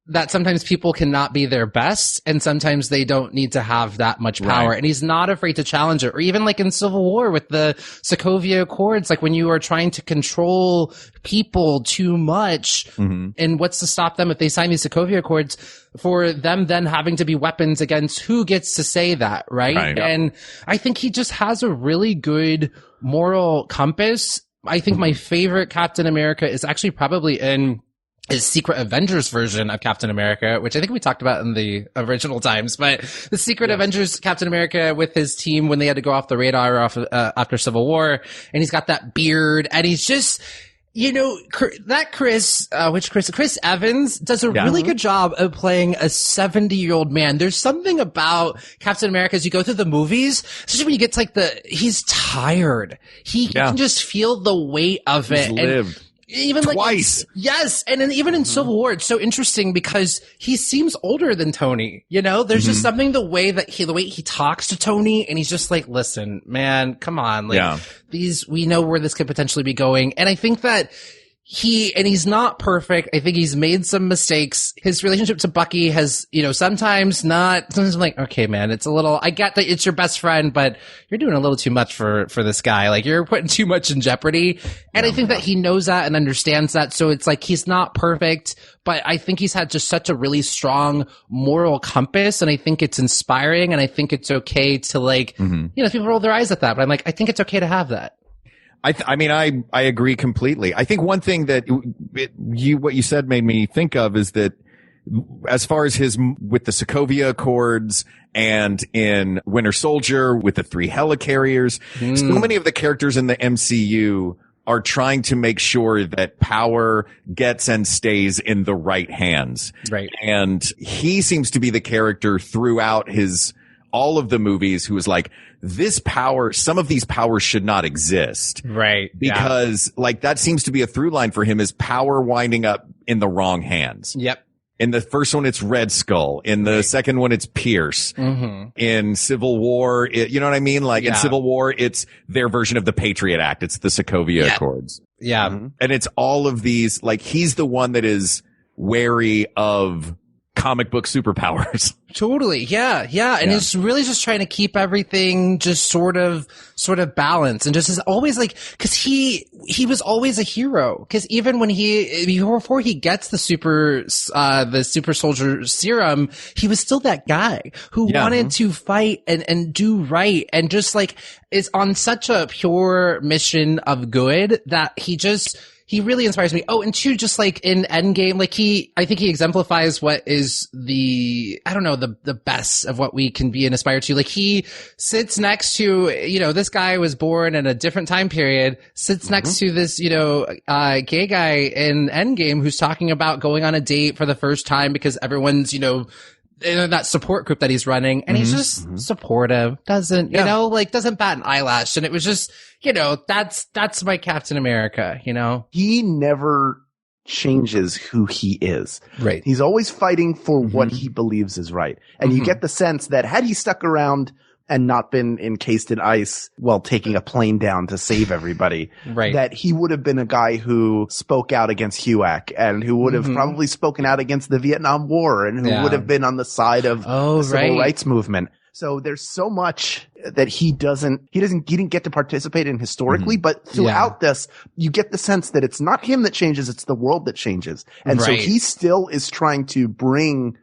that sometimes people cannot be their best, and sometimes they don't need to have that much power. Right. And he's not afraid to challenge it. Or even like in Civil War with the Sokovia Accords, like when you are trying to control people too much, and what's to stop them if they sign these Sokovia Accords for them then having to be weapons against who gets to say that, right? And I think he just has a really good moral compass. I think my favorite Captain America is actually probably in his Secret Avengers version of Captain America, which I think we talked about in the original times, but the Secret Avengers Captain America with his team when they had to go off the radar after Civil War, and he's got that beard, and he's just, Chris Evans does a really good job of playing a 70-year-old man. There's something about Captain America as you go through the movies, especially when you get to he's tired. He can just feel the weight of it. He's lived. Even twice. Yes. And then even in Civil War, it's so interesting because he seems older than Tony. There's just something the way he talks to Tony, and he's just like, listen, man, come on. We know where this could potentially be going. And I think that he's not perfect. I think he's made some mistakes. His relationship to Bucky has, sometimes I'm like, okay, man, it's a little, I get that it's your best friend, but you're doing a little too much for this guy. Like, you're putting too much in jeopardy. And I think that he knows that and understands that. So it's like, he's not perfect, but I think he's had just such a really strong moral compass. And I think it's inspiring. And I think it's okay to people roll their eyes at that, but I'm like, I think it's okay to have that. I agree completely. I think one thing that what you said made me think of is that as far as with the Sokovia Accords and in Winter Soldier with the 3 helicarriers, so many of the characters in the MCU are trying to make sure that power gets and stays in the right hands. Right. And he seems to be the character throughout all of the movies who is like, some of these powers should not exist. Right. Because that seems to be a through line for him, is power winding up in the wrong hands. Yep. In the first one, it's Red Skull. In the second one, it's Pierce. Mm-hmm. In Civil War, you know what I mean? In Civil War, it's their version of the Patriot Act. It's the Sokovia Accords. Yeah. Mm-hmm. And it's all of these, he's the one that is wary of comic book superpowers. Totally. Yeah. And he's really just trying to keep everything just sort of balanced, and just is always cause he was always a hero. Cause even when before he gets the super soldier serum, he was still that guy who wanted to fight and do right, and just is on such a pure mission of good that he really inspires me. Oh, and two, just in Endgame, I think he exemplifies what is the best of what we can be and aspire to. He sits next to, this guy was born in a different time period, sits next to this, gay guy in Endgame who's talking about going on a date for the first time because everyone's, in that support group that he's running, and he's just supportive, doesn't bat an eyelash. And it was just, that's my Captain America, He never changes who he is. Right. He's always fighting for what he believes is right. And you get the sense that had he stuck around and not been encased in ice while taking a plane down to save everybody, right, that he would have been a guy who spoke out against HUAC and who would have probably spoken out against the Vietnam War and who would have been on the side of the civil rights movement. So there's so much that he didn't get to participate in historically, but throughout this, you get the sense that it's not him that changes, it's the world that changes. And so he still is trying to bring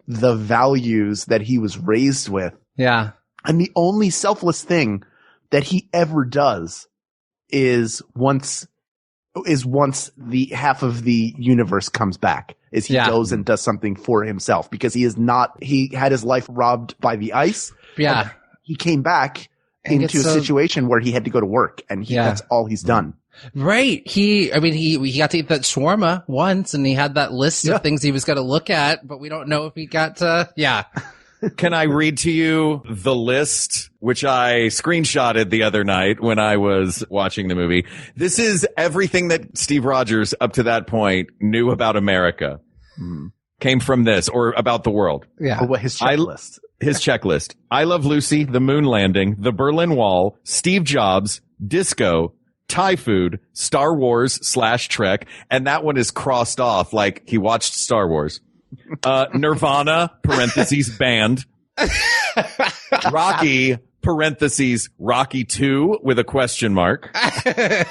the values that he was raised with. Yeah. And the only selfless thing that he ever does is once the half of the universe comes back, is he goes and does something for himself, because he had his life robbed by the ice. Yeah. He came back into a situation where he had to go to work, and that's all he's done. Right. He got to eat that shawarma once, and he had that list of things he was going to look at, but we don't know if he got to, Can I read to you the list, which I screenshotted the other night when I was watching the movie? This is everything that Steve Rogers up to that point knew about America. Came from this, or about the world. Yeah. Or his checklist. His checklist. I Love Lucy, the moon landing, the Berlin Wall, Steve Jobs, disco, Thai food, Star Wars / Trek, and that one is crossed off like he watched Star Wars. Nirvana, parentheses, band. Rocky, parentheses, Rocky 2 with a question mark. And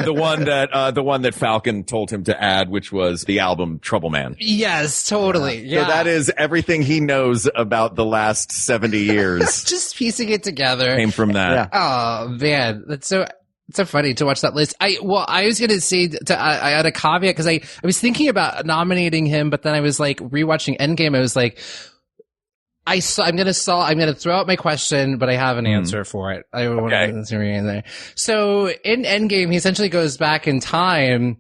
the one that Falcon told him to add, which was the album Trouble Man. Yes, totally. Yeah. So that is everything he knows about the last 70 years. Just piecing it together. Came from that. Yeah. Oh, man. That's so funny to watch that list. I was going to say, I had a caveat because I was thinking about nominating him, but then I was rewatching Endgame. I was like, I'm gonna throw out my question, but I have an answer for it. I want to in there. So in Endgame, he essentially goes back in time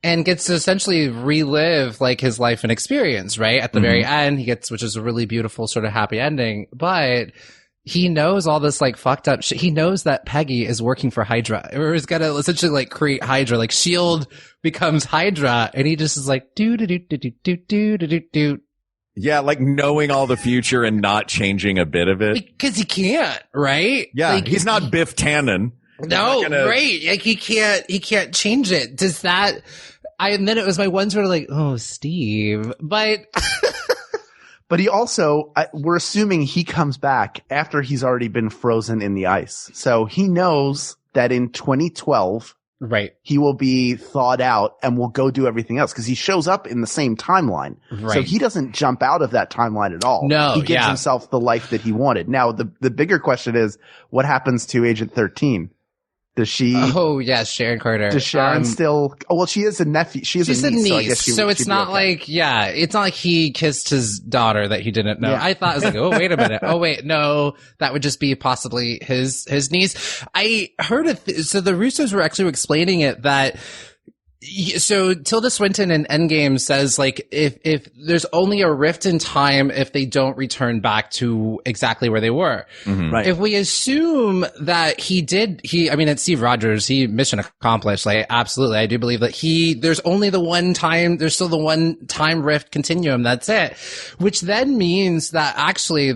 and gets to essentially relive like his life and experience, right? At the very end, which is a really beautiful sort of happy ending, but he knows all this like fucked up shit. He knows that Peggy is working for Hydra, or is gonna essentially like create Hydra, like S.H.I.E.L.D. becomes Hydra, and he just is like do. Yeah, like knowing all the future and not changing a bit of it. Because he can't, right? Yeah, like, he's not Biff Tannen. No, right. Like he can't change it. Does that, and then it was my one sort of like, oh, Steve, but. But he also, we're assuming he comes back after he's already been frozen in the ice. So he knows that in 2012, right, he will be thawed out and will go do everything else because he shows up in the same timeline. Right. So he doesn't jump out of that timeline at all. No, he gives himself the life that he wanted. Now, the bigger question is, what happens to Agent 13? Does she? Oh yes, Sharon Carter. Does Sharon still? Oh well, she is a nephew. She's a niece. So, I guess so it's not like it's not like he kissed his daughter that he didn't know. Yeah. I thought it was like, oh wait a minute. Oh wait, no, that would just be possibly his niece. I heard so the Russos were actually explaining it that. So Tilda Swinton in Endgame says like if there's only a rift in time if they don't return back to exactly where they were. Mm-hmm. Right. If we assume that it's Steve Rogers, mission accomplished. Like absolutely, I do believe that there's only the one time, there's still the one time rift continuum. That's it. Which then means that actually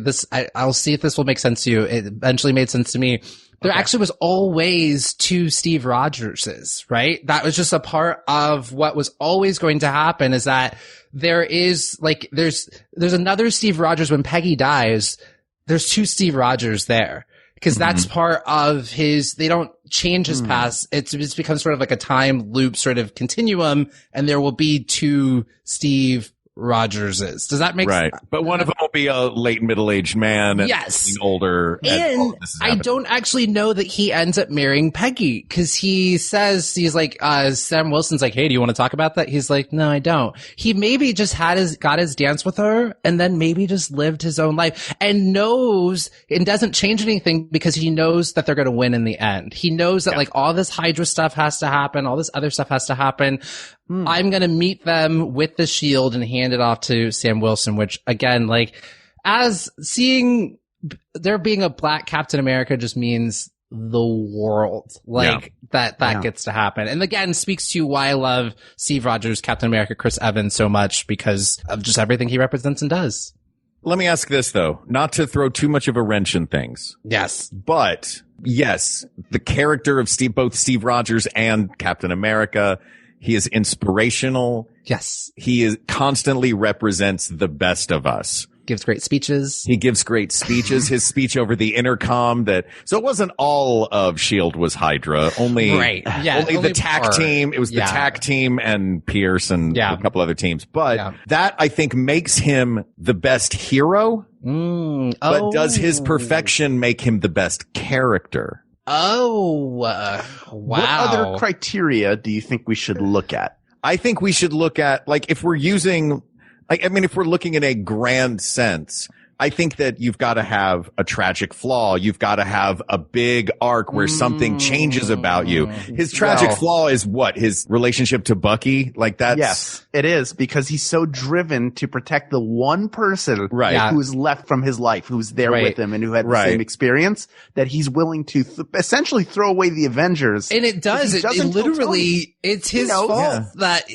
I'll see if this will make sense to you. It eventually made sense to me. There actually was always two Steve Rogerses, right? That was just a part of what was always going to happen is that there is like, there's another Steve Rogers when Peggy dies. There's two Steve Rogers there because that's part of they don't change his past. It's becomes sort of like a time loop sort of continuum and there will be two Steve Rogerses. Does that make sense? Right. But one of them will be a late middle-aged man and older. And I don't actually know that he ends up marrying Peggy because he says, he's like, Sam Wilson's like, hey, do you want to talk about that? He's like, no, I don't. He maybe just got his dance with her and then maybe just lived his own life and knows and doesn't change anything because he knows that they're going to win in the end. He knows that like all this Hydra stuff has to happen. All this other stuff has to happen. I'm going to meet them with the shield and hand it off to Sam Wilson, which again, like as seeing there being a black Captain America just means the world like that gets to happen. And again, speaks to why I love Steve Rogers, Captain America, Chris Evans so much because of just everything he represents and does. Let me ask this though, not to throw too much of a wrench in things. Yes. But yes, the character of both Steve Rogers and Captain America, he is inspirational. Yes. He constantly represents the best of us. Gives great speeches. He gives great speeches. His speech over the intercom so it wasn't all of S.H.I.E.L.D. was Hydra. Only the TAC team. It was the TAC team and Pierce and a couple other teams. But that I think makes him the best hero. But does his perfection make him the best character? Oh, wow. What other criteria do you think we should look at? I think we should look at, like, if we're looking in a grand sense, I think that you've got to have a tragic flaw. You've got to have a big arc where something changes about you. His tragic flaw is what? His relationship to Bucky? Like that's... Yes, it is because he's so driven to protect the one person who's left from his life, who's there with him and who had the same experience that he's willing to essentially throw away the Avengers. And it does. It literally, it's his fault that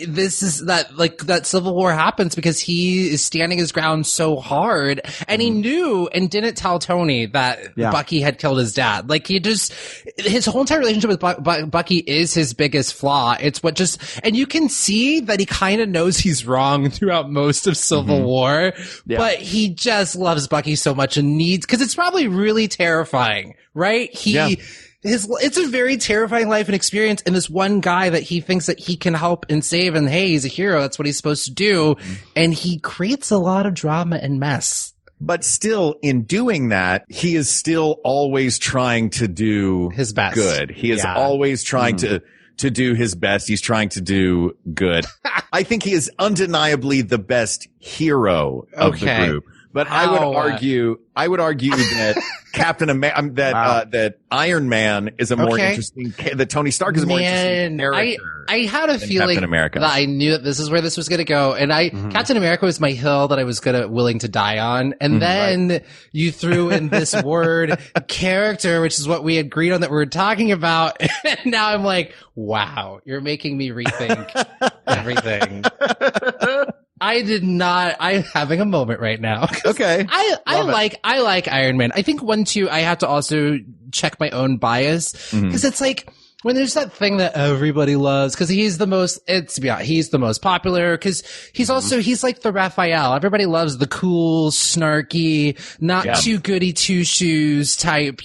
that Civil War happens because he is standing his ground so hard. And he knew and didn't tell Tony that Bucky had killed his dad. Like his whole entire relationship with Bucky is his biggest flaw. It's and you can see that he kind of knows he's wrong throughout most of Civil War, but he just loves Bucky so much and because it's probably really terrifying, right? It's a very terrifying life and experience. And this one guy that he thinks that he can help and save and hey, he's a hero. That's what he's supposed to do. And he creates a lot of drama and mess. But still, in doing that, he is still always trying to do his best. Good. He is always trying to do his best. He's trying to do good. I think he is undeniably the best hero of the group. But How? I would argue that Captain America, that Iron Man is a more interesting, that Tony Stark is a more interesting character. I had a feeling that I knew that this is where this was going to go. And Captain America was my hill that I was willing to die on. And then you threw in this word character, which is what we agreed on that we were talking about. And now I'm like, wow, you're making me rethink everything. I'm having a moment right now. Okay. I like Iron Man. I think I have to also check my own bias because it's like when there's that thing that everybody loves because he's the most popular because he's like the Raphael. Everybody loves the cool, snarky, not too goody two shoes type,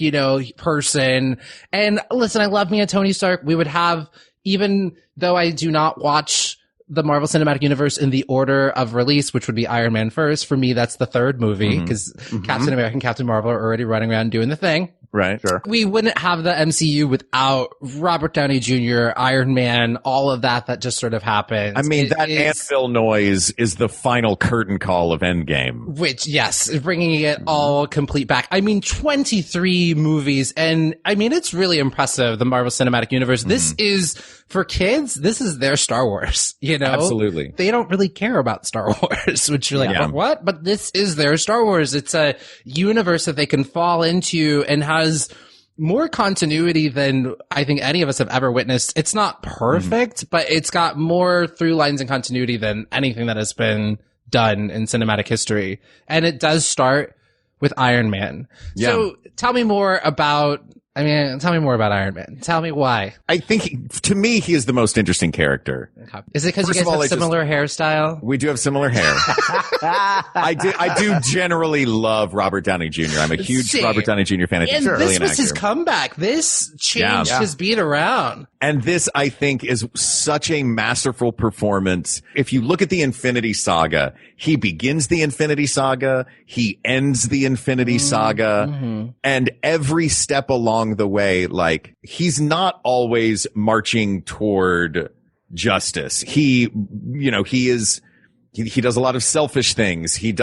person. And listen, I love me a Tony Stark. We would have, even though I do not watch the Marvel Cinematic Universe in the order of release, which would be Iron Man first. For me, that's the third movie because Captain America and Captain Marvel are already running around doing the thing. Right. Sure. We wouldn't have the MCU without Robert Downey Jr., Iron Man, all of that just sort of happened. I mean, that anvil noise is the final curtain call of Endgame. Which, yes, bringing it all complete back. I mean, 23 movies. And I mean, it's really impressive, the Marvel Cinematic Universe. This is, for kids, this is their Star Wars, Absolutely. They don't really care about Star Wars, which you're like, what? But this is their Star Wars. It's a universe that they can fall into and has more continuity than I think any of us have ever witnessed. It's not perfect, but it's got more through lines and continuity than anything that has been done in cinematic history. And it does start with Iron Man. Yeah. So tell me more about Iron Man. Tell me why. I think, to me, he is the most interesting character. Okay. Is it because you guys have similar hairstyle? We do have similar hair. I do generally love Robert Downey Jr. I'm a huge Robert Downey Jr. fan. And this was his comeback. This changed his beat around. And this, I think, is such a masterful performance. If you look at the Infinity Saga, he begins the Infinity Saga, he ends the Infinity Saga, and every step along the way, like, he's not always marching toward justice. He does a lot of selfish things. He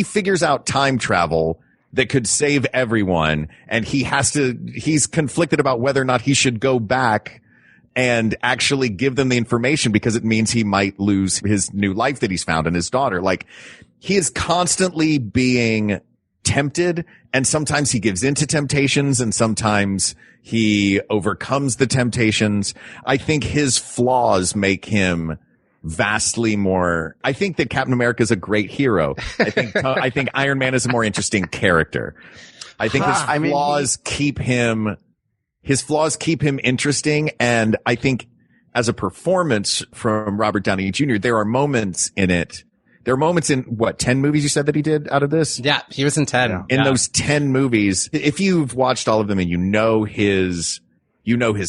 figures out time travel that could save everyone. And he's conflicted about whether or not he should go back and actually give them the information because it means he might lose his new life that he's found and his daughter. Like, he is constantly being tempted, and sometimes he gives into temptations and sometimes he overcomes the temptations. I think his flaws make him vastly more. I think that Captain America is a great hero. I think Iron Man is a more interesting character. I think his flaws keep him interesting. And I think as a performance from Robert Downey Jr., there are moments in 10 movies you said that he did out of this? Yeah, he was in 10. In those 10 movies, if you've watched all of them and you know his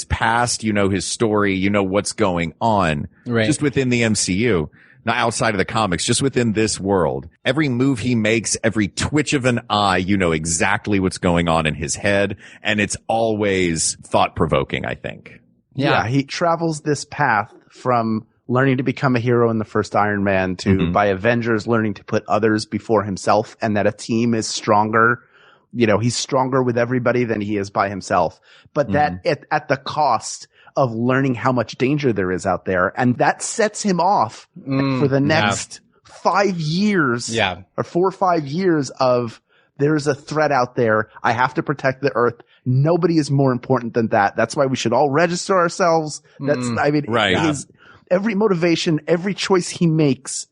past, you know his story, you know what's going on, just within the MCU, not outside of the comics, just within this world. Every move he makes, every twitch of an eye, you know exactly what's going on in his head, and it's always thought-provoking, I think. Yeah, he travels this path from learning to become a hero in the first Iron Man to by Avengers learning to put others before himself, and that a team is stronger. He's stronger with everybody than he is by himself, but that at the cost of learning how much danger there is out there. And that sets him off for the next 5 years or 4 or 5 years of there's a threat out there. I have to protect the Earth. Nobody is more important than that. That's why we should all register ourselves. Every motivation, every choice he makes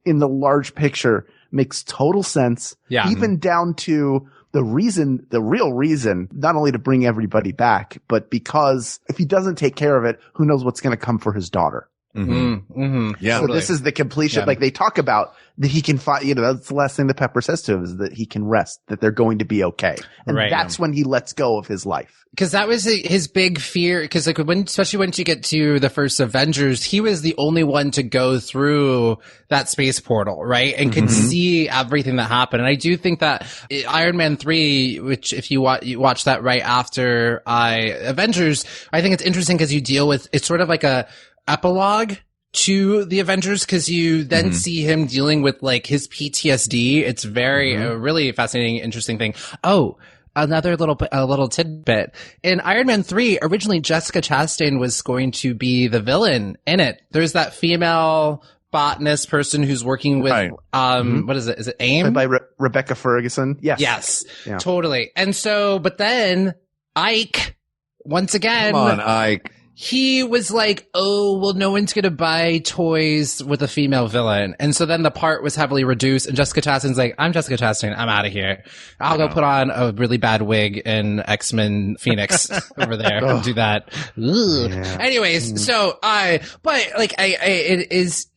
in the large picture makes total sense. Yeah. Even down to the real reason, not only to bring everybody back, but because if he doesn't take care of it, who knows what's going to come for his daughter. Yeah. So this is the completion. Yeah. Like they talk about that he can find, that's the last thing that Pepper says to him is that he can rest, that they're going to be okay. And that's when he lets go of his life. Cause that was his big fear. Cause like especially once you get to the first Avengers, he was the only one to go through that space portal, right? And could see everything that happened. And I do think that Iron Man 3, which if you watch that right after Avengers, I think it's interesting cause you deal with, it's sort of like a epilogue to the Avengers because you then see him dealing with like his PTSD. It's very a really fascinating, interesting thing. Oh, another little tidbit. In Iron Man 3, originally Jessica Chastain was going to be the villain in it. There's that female botanist person who's working with, what is it? Is it AIM? By Rebecca Ferguson. Yes. Yes. Yeah. Totally. And so, but then Ike, once again. Come on, Ike. He was like, oh, well, no one's going to buy toys with a female villain. And so then the part was heavily reduced and Jessica Chastain's like, I'm Jessica Chastain. I'm out of here. I'll go put on a really bad wig in X-Men Phoenix over there and do that. Yeah. Anyways, so but like it is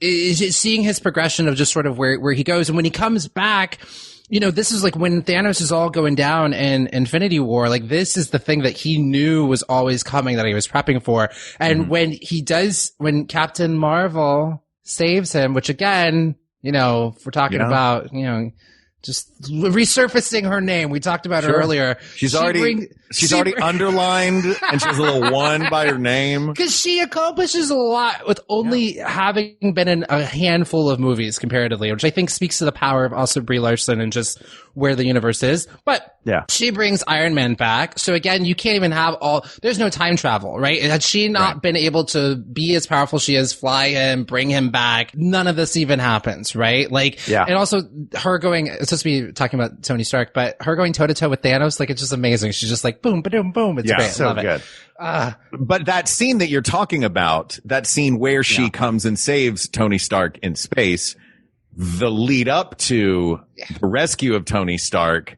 seeing his progression of just sort of where he goes. And when he comes back, you know, this is like when Thanos is all going down in Infinity War, like this is the thing that he knew was always coming that he was prepping for. And when Captain Marvel saves him, which again, you know, if we're talking about, you know, just resurfacing her name. We talked about her earlier. She's already underlined and she has a little 1 by her name. Because she accomplishes a lot with only having been in a handful of movies comparatively, which I think speaks to the power of also Brie Larson and just where the universe is. But she brings Iron Man back. So again, you can't even have there's no time travel, right? Had she not been able to be as powerful she is, fly him, bring him back, none of this even happens, right? Like, and also her going, it's supposed to be talking about Tony Stark, but her going toe to toe with Thanos, like it's just amazing. She's just like, boom, ba-doom, boom. It's great. So I love good. It. But that scene that you're talking about, that scene where she comes and saves Tony Stark in space, the lead up to the rescue of Tony Stark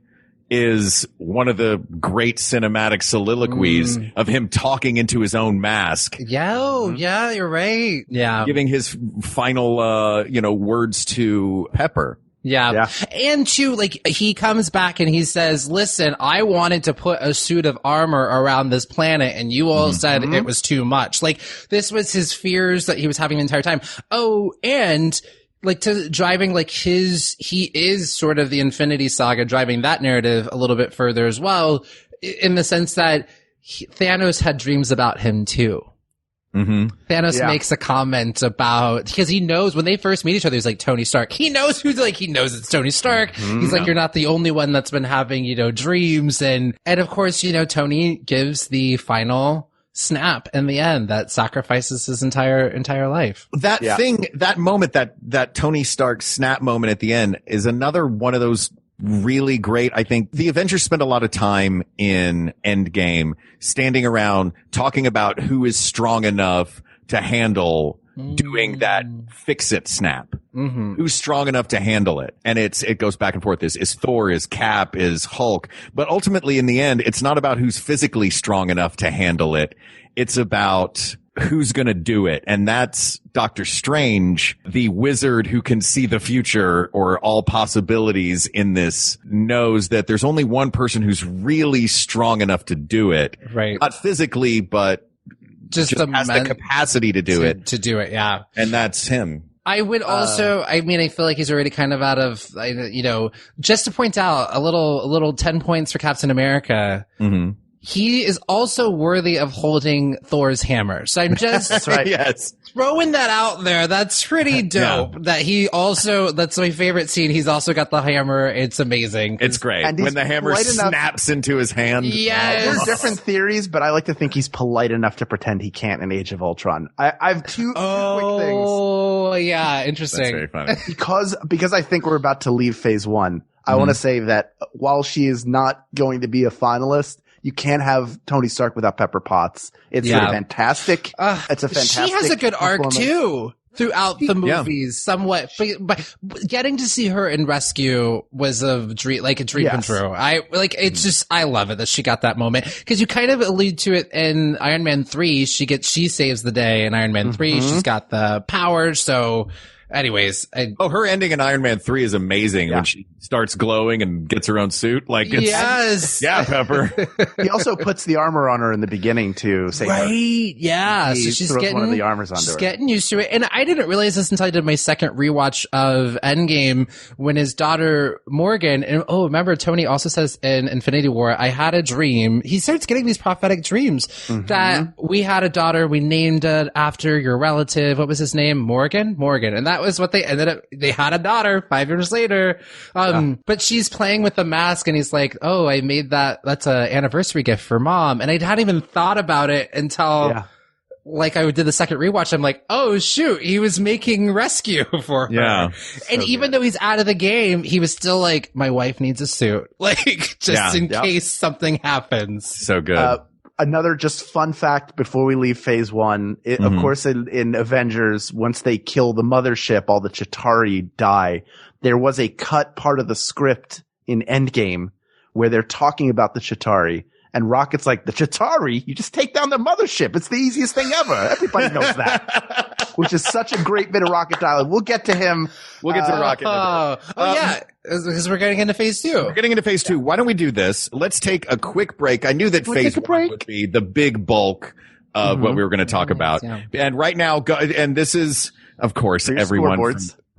is one of the great cinematic soliloquies of him talking into his own mask. Yeah, you're right. Yeah. Giving his final, words to Pepper. Yeah. And too, like, he comes back and he says, listen, I wanted to put a suit of armor around this planet and you all said it was too much. Like, this was his fears that he was having the entire time. Oh, and like to driving like he is sort of the Infinity Saga, driving that narrative a little bit further as well, in the sense that Thanos had dreams about him too. Thanos makes a comment about, because he knows when they first meet each other, he's like, Tony Stark. He knows he knows it's Tony Stark. He's like, you're not the only one that's been having, dreams. And of course, Tony gives the final snap in the end that sacrifices his entire life. That thing, that moment, that Tony Stark snap moment at the end is another one of those really great. I think the Avengers spend a lot of time in Endgame standing around talking about who is strong enough to handle doing that fix-it snap. Who's strong enough to handle it? And it goes back and forth. Is Thor, is Cap, is Hulk. But ultimately, in the end, it's not about who's physically strong enough to handle it. It's about who's going to do it. And that's Doctor Strange, the wizard who can see the future or all possibilities in this, knows that there's only one person who's really strong enough to do it. Right. Not physically, but just has the capacity to do it. To do it, yeah. And that's him. I would also, I feel like he's already kind of out of, just to point out a little 10 points for Captain America. He is also worthy of holding Thor's hammer. So I'm just throwing that out there. That's pretty dope. That he also, that's my favorite scene. He's also got the hammer. It's amazing. It's great. And when the hammer snaps into his hand. Yes. There's different theories, but I like to think he's polite enough to pretend he can't in Age of Ultron. I have two quick things. Oh, yeah. Interesting. That's very funny. Because I think we're about to leave phase one. I want to say that while she is not going to be a finalist, you can't have Tony Stark without Pepper Potts. It's fantastic. It's a fantastic. She has a good arc too throughout the movies, somewhat. But getting to see her in Rescue was a dream come true. I love it that she got that moment, because you kind of allude to it in Iron Man 3. She saves the day in Iron Man 3. She's got the power, so. Anyways, her ending in Iron Man 3 is amazing when she starts glowing and gets her own suit. Like, it's, yes. Yeah, Pepper. He also puts the armor on her in the beginning to save her. Yeah. He so she's throws getting one of the armors onto she's her. getting used to it. And I didn't realize this until I did my second rewatch of Endgame when his daughter Morgan, and remember Tony also says in Infinity War, I had a dream. He starts getting these prophetic dreams that we had a daughter, we named it after your relative. What was his name? Morgan. And that was what they ended up, they had a daughter 5 years later. But she's playing with the mask and he's like, oh, I made that's an anniversary gift for mom. And I hadn't even thought about it until like I did the second rewatch. I'm like, oh shoot, he was making rescue for her. Yeah. And even though he's out of the game, he was still like, my wife needs a suit. Like just in case something happens. So good. Another just fun fact before we leave phase one, of course, in Avengers, once they kill the mothership, all the Chitauri die. There was a cut part of the script in Endgame where they're talking about the Chitauri. And Rocket's like, the Chitauri? You just take down the mothership. It's the easiest thing ever. Everybody knows that. Which is such a great bit of Rocket dialogue. We'll get to him. We'll get to Rocket. Yeah. Because we're getting into phase two. We're getting into phase two. Why don't we do this? Let's take a quick break. I knew that phase one would be the big bulk of what we were going to talk about. Yeah. And right now, and this is, of course, for everyone.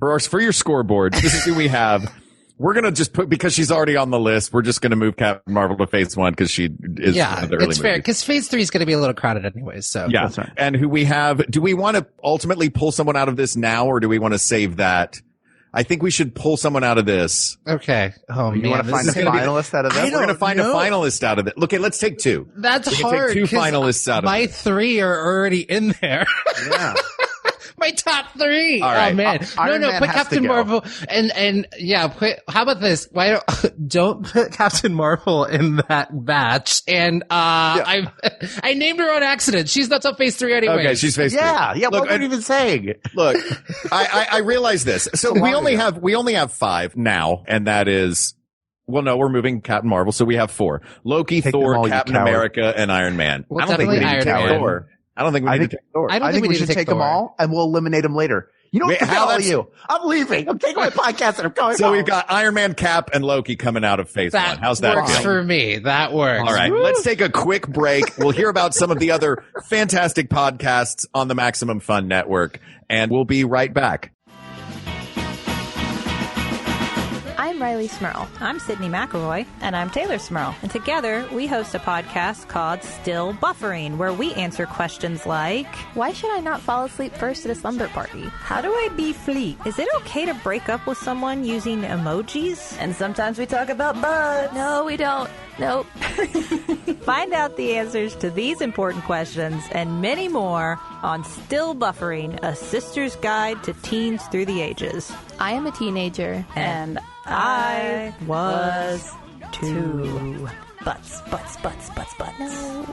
For your scoreboards, this is who we have. We're going to just because she's already on the list, we're just going to move Captain Marvel to phase one because she is one of the early it's fair because phase three is going to be a little crowded anyways. So yeah. Right. And who we have, do we want to ultimately pull someone out of this now or do we want to save that? I think we should pull someone out of this. Okay. Oh, you want to find a finalist out of this? We're going to find a finalist out of it. Okay, let's take two. That's hard. Take two finalists out of it. My three are already in there. Yeah. My top three. All right. Oh man. Iron Man put has Captain to go. Marvel and how about this? Why don't put Captain Marvel in that batch? And I named her on accident. She's not up phase three anyway. Okay, she's phase three. Yeah. Look, what are you even saying? Look, I realize this. So we only have five now, and that is well, no, we're moving Captain Marvel, so we have four. Loki, Thor, Captain America, and America, and Iron Man. Well, I don't think we need to take Iron Thor. I don't think we need to take Thor. I think we should take them all, and we'll eliminate them later. You know what? How are you? I'm leaving. I'm taking my podcast, and I'm going So home. we've got Iron Man, Cap, and Loki coming out of phase one. How's that works feel? for me. That works. All right, let's take a quick break. We'll hear about some of the other fantastic podcasts on the Maximum Fun Network, and we'll be right back. I'm Riley Smurl. I'm Sydney McElroy. And I'm Taylor Smurl. And together, we host a podcast called Still Buffering, where we answer questions like, Why should I not fall asleep first at a slumber party? how do I be fleet? Is it okay to break up with someone using emojis? And sometimes we talk about butts. No, we don't. Nope. Find out the answers to these important questions and many more on Still Buffering, a sister's guide to teens through the ages. I am a teenager. And I was too. Butts. No.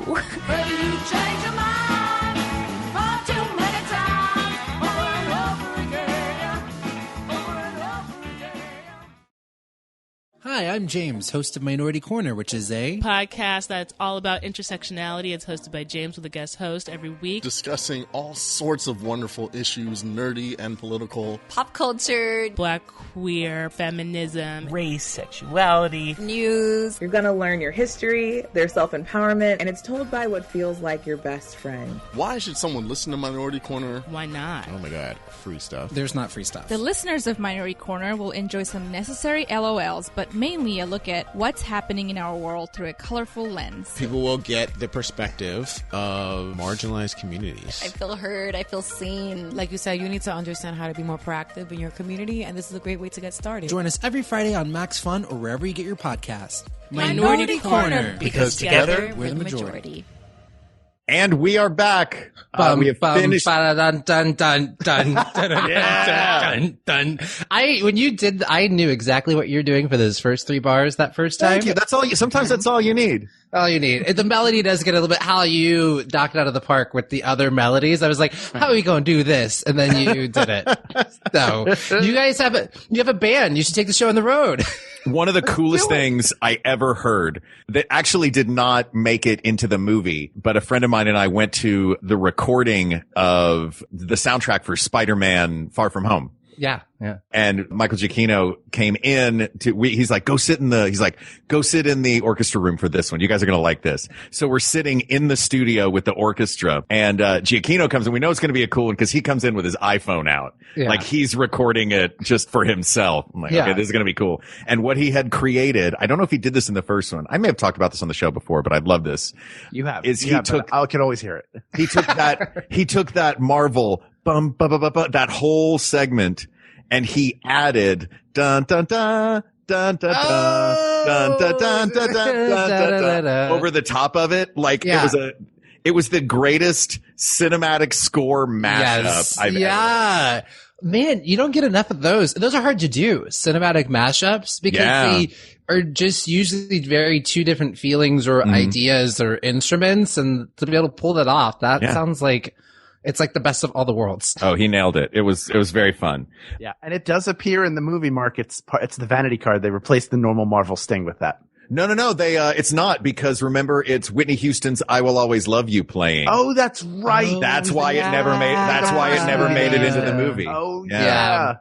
Hi, I'm James, host of Minority Corner, which is a podcast that's all about intersectionality. It's hosted by James with a guest host every week. Discussing all sorts of wonderful issues, nerdy and political. Pop culture. Black, queer, feminism. Race, sexuality. News. You're going to learn your history, their self-empowerment, and it's told by what feels like your best friend. Why should someone listen to Minority Corner? Why not? Oh my God, free stuff. There's not free stuff. The listeners of Minority Corner will enjoy some necessary LOLs, but mainly a look at what's happening in our world through a colorful lens. People will get the perspective of marginalized communities. I feel heard, I feel seen. Like you said, you need to understand how to be more proactive in your community, and this is a great way to get started. Join us every Friday on Max Fun or wherever you get your podcast. Minority Corner, because together we're the majority. And we are back. We have finished. Dun, dun, dun, dun, dun, dun. I knew exactly what you're doing for those first three bars that first time. Thank you. That's all. Sometimes that's all you need. All you need. The melody does get a little bit how you knocked it out of the park with the other melodies. I was like, how are we going to do this? And then you did it. So you guys have a band. You should take the show on the road. One of the coolest things I ever heard that actually did not make it into the movie, but a friend of mine and I went to the recording of the soundtrack for Spider-Man Far From Home. Yeah, yeah. And Michael Giacchino came in he's like, go sit in the orchestra room for this one. You guys are going to like this. So we're sitting in the studio with the orchestra, and Giacchino comes in. We know it's going to be a cool one because he comes in with his iPhone out. Yeah. Like he's recording it just for himself. I'm like, okay, this is going to be cool. And what he had created, I don't know if he did this in the first one. I may have talked about this on the show before, but I'd love this. You have. I can always hear it. He took that Marvel that whole segment, and he added dun dun dun dun dun dun dun dun dun dun dun dun over the top of it. Like it was the greatest cinematic score mashup I've ever. Man, you don't get enough of those. Those are hard to do, cinematic mashups, because they are just usually very two different feelings or ideas or instruments, and to be able to pull that off, that sounds like it's like the best of all the worlds. Oh, he nailed it. It was very fun. Yeah, and it does appear in the movie markets. It's the vanity card. They replaced the normal Marvel Sting with that. No. They, it's not, because remember, it's Whitney Houston's "I Will Always Love You" playing. Oh, that's right. That's why it never made it into the movie. Oh, yeah.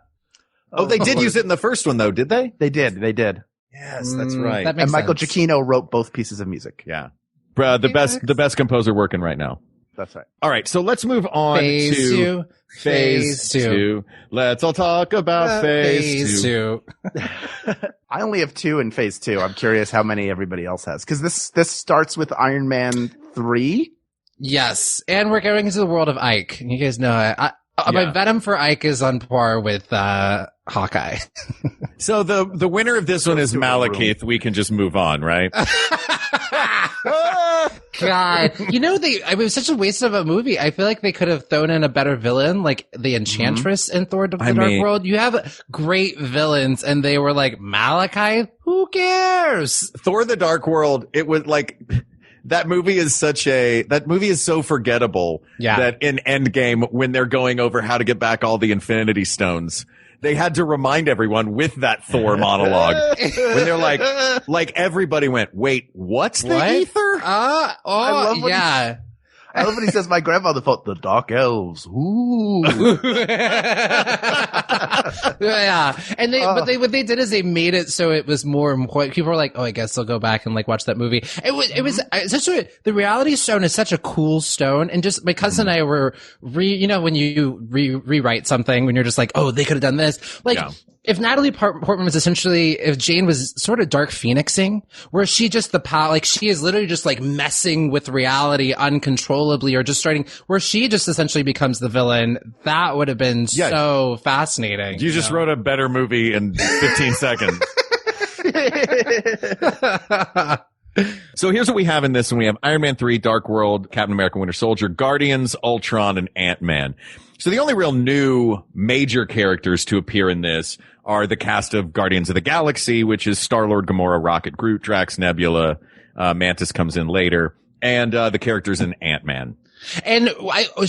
Oh, they did use it in the first one, though, did they? They did. Yes, that's right. That makes and Michael sense. Giacchino wrote both pieces of music. Yeah. The best composer working right now. That's right. All right, so let's move on to Phase 2. Let's all talk about Phase 2. I only have 2 in Phase 2. I'm curious how many everybody else has, because this starts with Iron Man 3. Yes, and we're going into the world of Ike. You guys know my venom for Ike is on par with Hawkeye. So the winner of this one is Malekith. We can just move on, right? God, it was such a waste of a movie. I feel like they could have thrown in a better villain, like the Enchantress in Thor: The Dark World. You have great villains, and they were like, Malekith? Who cares? Thor: The Dark World, it was like, that movie is so forgettable that in Endgame, when they're going over how to get back all the Infinity Stones, they had to remind everyone with that Thor monologue when they're like everybody went, wait, what's the ether? I love when he says, my grandfather thought the Dark Elves. Ooh. Yeah. And what they did is they made it so it was more important. People were like, oh, I guess they'll go back and like watch that movie. It was the reality stone is such a cool stone. And just my cousin and I were when you rewrite something, when you're just like, oh, they could have done this. Like, if Natalie Portman was if Jane was sort of Dark Phoenixing, where she just she is literally just like messing with reality uncontrollably, or just where she just essentially becomes the villain, that would have been so fascinating. You just wrote a better movie in 15 seconds. So here's what we have in this one. We have Iron Man 3, Dark World, Captain America, Winter Soldier, Guardians, Ultron, and Ant-Man. So the only real new major characters to appear in this are the cast of Guardians of the Galaxy, which is Star-Lord, Gamora, Rocket, Groot, Drax, Nebula, Mantis comes in later, and the characters in Ant-Man. And would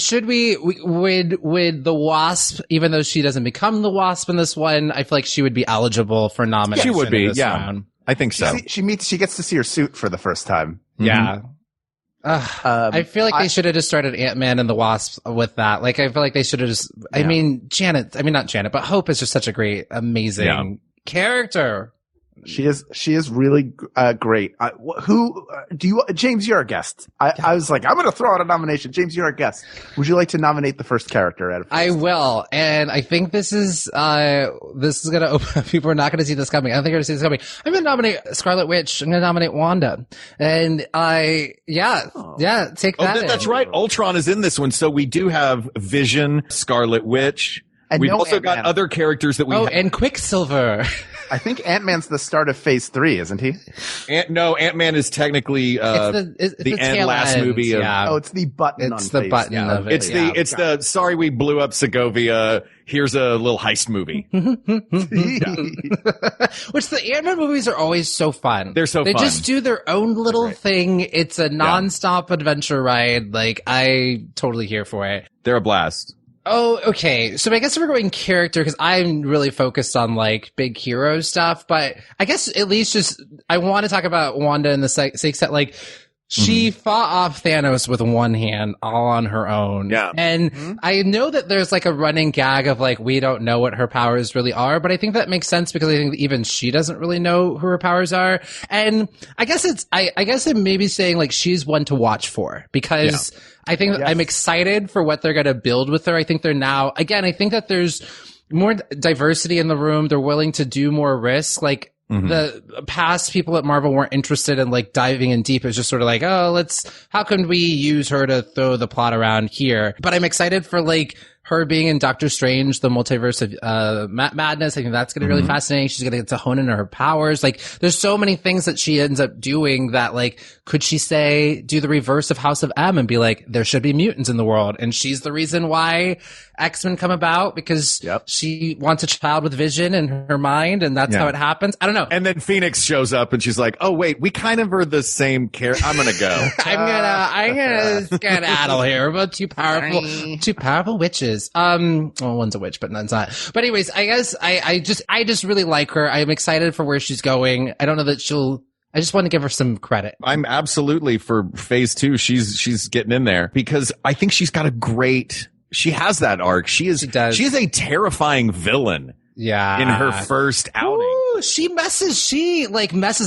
the Wasp, even though she doesn't become the Wasp in this one, I feel like she would be eligible for nomination. She would be, in this round. I think so. She gets to see her suit for the first time. Yeah. I feel like they should have just started Ant-Man and the Wasp with that. Like, I feel like they should have just, not Janet, but Hope is just such a great, amazing character. She is really great. James, you're a guest. I was like, I'm going to throw out a nomination. James, you're a guest. Would you like to nominate the first character out of I will. And I think this is going to open, people are not going to see this coming. I don't think they're going to see this coming. I'm going to nominate Scarlet Witch. I'm going to nominate Wanda. And take that. That's right. Ultron is in this one. So we do have Vision, Scarlet Witch. And we've also got other characters that we have. And Quicksilver. I think Ant-Man's the start of Phase 3, isn't he? Ant-Man is technically the last movie of... Yeah. Oh, it's the button It's the button of it. It's the sorry we blew up Segovia, here's a little heist movie. Which the Ant-Man movies are always so fun. They're so fun. They just do their own little thing. It's a non-stop adventure ride. Like, I totally here for it. They're a blast. Oh, okay. So I guess we're going character because I'm really focused on like big hero stuff, but I guess at least I want to talk about Wanda in the sake that like She fought off Thanos with one hand, all on her own. Yeah. And I know that there's like a running gag of like, we don't know what her powers really are, but I think that makes sense because I think even she doesn't really know who her powers are. And I guess I guess it may be saying like she's one to watch for because I think I'm excited for what they're going to build with her. I think they're now, again, I think that there's more diversity in the room. They're willing to do more risk. Like, the past people at Marvel weren't interested in like diving in deep. It was just sort of like, oh, how can we use her to throw the plot around here? But I'm excited for like her being in Doctor Strange, the multiverse of madness. I think that's going to be really fascinating. She's going to get to hone in her powers. Like, there's so many things that she ends up doing that, like, could she do the reverse of House of M and be like, there should be mutants in the world, and she's the reason why X-Men come about because she wants a child with vision in her mind, and that's how it happens. I don't know. And then Phoenix shows up, and she's like, "Oh wait, we kind of are the same character. I'm gonna go. I'm gonna skedaddle here. We're both two powerful witches. Well, one's a witch, but none's not. But anyways, I guess I just really like her. I'm excited for where she's going. I don't know that I just want to give her some credit. I'm absolutely for phase 2. She's getting in there because I think she's got she has that arc. She is a terrifying villain. Yeah. In her first outing. Ooh, she messes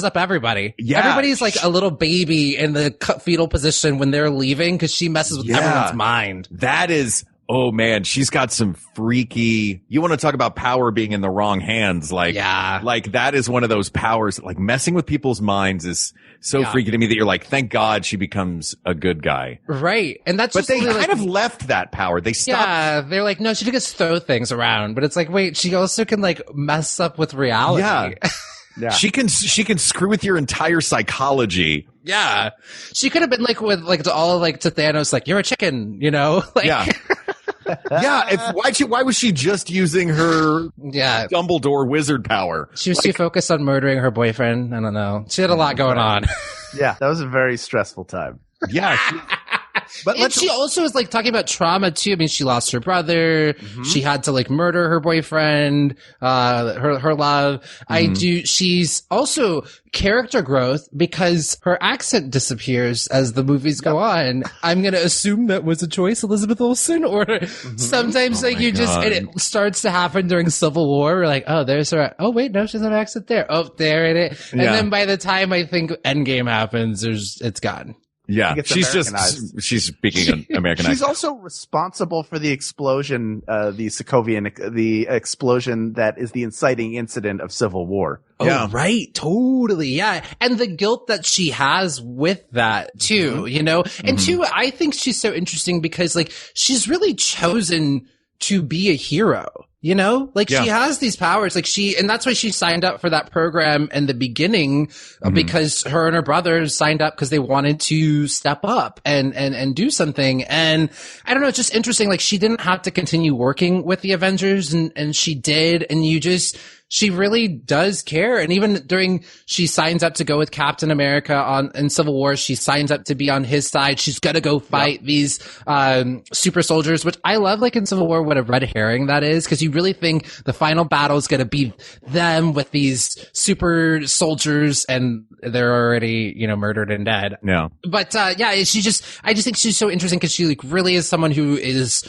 up everybody. Yeah. Everybody's like a little baby in the fetal position when they're leaving because she messes with everyone's mind. That is, oh man, she's got some freaky, you want to talk about power being in the wrong hands. Like that is one of those powers, like messing with people's minds is so freaky to me that you're like, thank God she becomes a good guy. Right. And that's but they kind of left that power. They stopped. Yeah. They're like, no, she can just throw things around. But it's like, wait, she also can like mess up with reality. Yeah. Yeah. She can screw with your entire psychology. Yeah. She could have been like with like to Thanos, like, you're a chicken, you know? Like, yeah. Yeah, why was she just using her Dumbledore wizard power? She was too focused on murdering her boyfriend. I don't know. She had a lot going on. Yeah, that was a very stressful time. Yeah. But she also is like talking about trauma too. I mean, she lost her brother. She had to like murder her boyfriend, her love. She's also character growth because her accent disappears as the movies go on. I'm going to assume that was a choice, Elizabeth Olsen, or sometimes and it starts to happen during Civil War. We're like, oh, there's her. Oh, wait, no, she doesn't have an accent there. Oh, there it is. And then by the time I think Endgame happens, it's gone. Yeah, she's speaking American. She's also responsible for the explosion, the Sokovian, the explosion that is the inciting incident of Civil War. Oh, yeah. Right. Totally. Yeah. And the guilt that she has with that too, you know, and two, I think she's so interesting because like she's really chosen to be a hero. You know, like she has these powers, like and that's why she signed up for that program in the beginning because her and her brothers signed up because they wanted to step up and do something. And I don't know, it's just interesting. Like she didn't have to continue working with the Avengers and she did. And she really does care. And even she signs up to go with Captain America in Civil War. She signs up to be on his side. She's going to go fight these, super soldiers, which I love, like in Civil War, what a red herring that is. Cause you really think the final battle is going to be them with these super soldiers and they're already, you know, murdered and dead. Yeah. But, I just think she's so interesting cause she like really is someone who is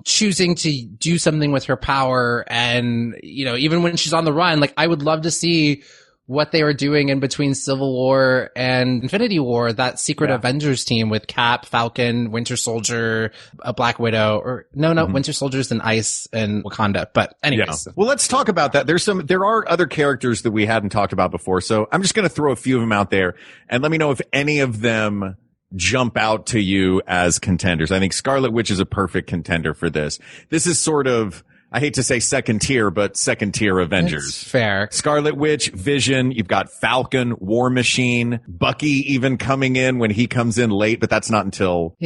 choosing to do something with her power. And, you know, even when she's on the run, like I would love to see what they were doing in between Civil War and Infinity War, that secret Avengers team with Cap, Falcon, Winter Soldier, a Black Widow, or Winter Soldier's in Ice and Wakanda. But anyways. Yeah. Well, let's talk about that. There are other characters that we hadn't talked about before. So I'm just going to throw a few of them out there and let me know if any of them jump out to you as contenders. I think Scarlet Witch is a perfect contender for this. This is sort of, I hate to say second tier, but second tier Avengers. That's fair. Scarlet Witch, Vision, you've got Falcon, War Machine, Bucky even coming in when he comes in late, but that's not until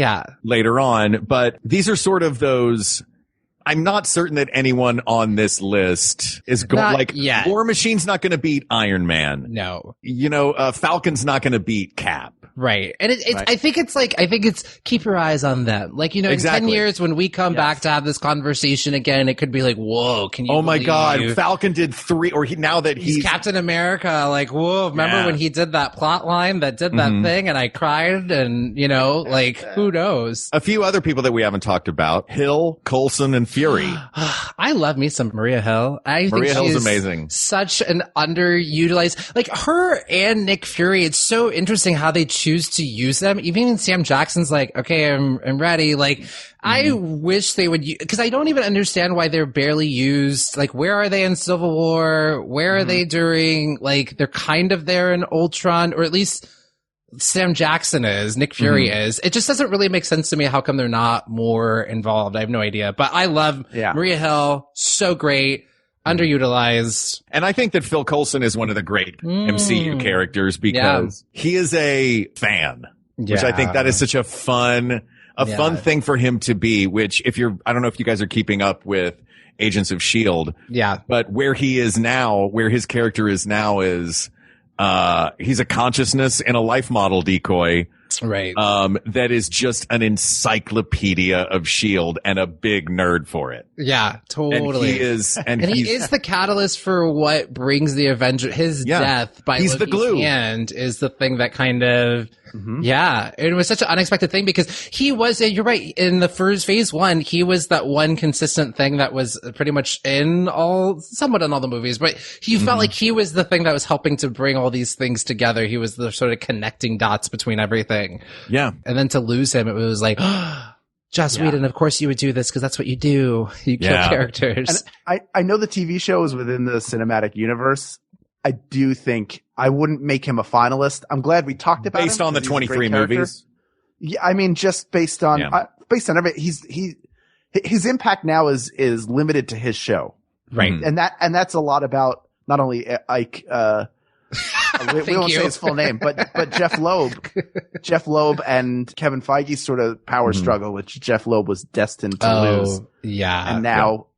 later on. But these are sort of those, I'm not certain that anyone on this list is going War Machine's not going to beat Iron Man. No. You know, Falcon's not going to beat Cap. Right. And it's Right. I think it's keep your eyes on them. Like, you know, Exactly. in 10 years when we come back to have this conversation again, it could be like, whoa, can you Oh my believe God. Falcon did 3, or now that he's Captain America, like, whoa, remember when he did that plot line that did that thing and I cried and, you know, like, who knows? A few other people that we haven't talked about, Hill, Coulson, and Fury. I love me some Maria Hill. I Maria think Hill's she's amazing. Such an underutilized, like her and Nick Fury. It's so interesting how they choose to use them. Even Sam Jackson's like, okay, I'm ready. Like, I wish they would, because I don't even understand why they're barely used. Like, where are they in Civil War? Where are they during, like, they're kind of there in Ultron, or at least Sam Jackson is, Nick Fury is. It just doesn't really make sense to me how come they're not more involved. I have no idea. But I love Maria Hill. So great. Underutilized. And I think that Phil Coulson is one of the great MCU characters because he is a fan, which I think that is such a fun thing for him to be, which I don't know if you guys are keeping up with Agents of S.H.I.E.L.D. Yeah. But where his character is now is, he's a consciousness and a life model decoy. Right. That is just an encyclopedia of S.H.I.E.L.D. and a big nerd for it. Yeah, totally. And he is the catalyst for what brings the Avenger. His death by he's the glue. hand is the thing that kind of, it was such an unexpected thing because he was, you're right, in the first phase 1, he was that one consistent thing that was pretty much somewhat in all the movies, but he felt like he was the thing that was helping to bring all these things together. He was the sort of connecting dots between everything. Yeah. And then to lose him, it was like, Joss Whedon, of course you would do this because that's what you do. You kill characters. And I know the TV show is within the cinematic universe. I do think I wouldn't make him a finalist. I'm glad we talked about based him on the 23 movies. Yeah, I mean, just based on everything, his impact now is limited to his show, right? And that's a lot about not only Ike. We won't say his full name, but Jeff Loeb and Kevin Feige's sort of power struggle, which Jeff Loeb was destined to lose. Yeah.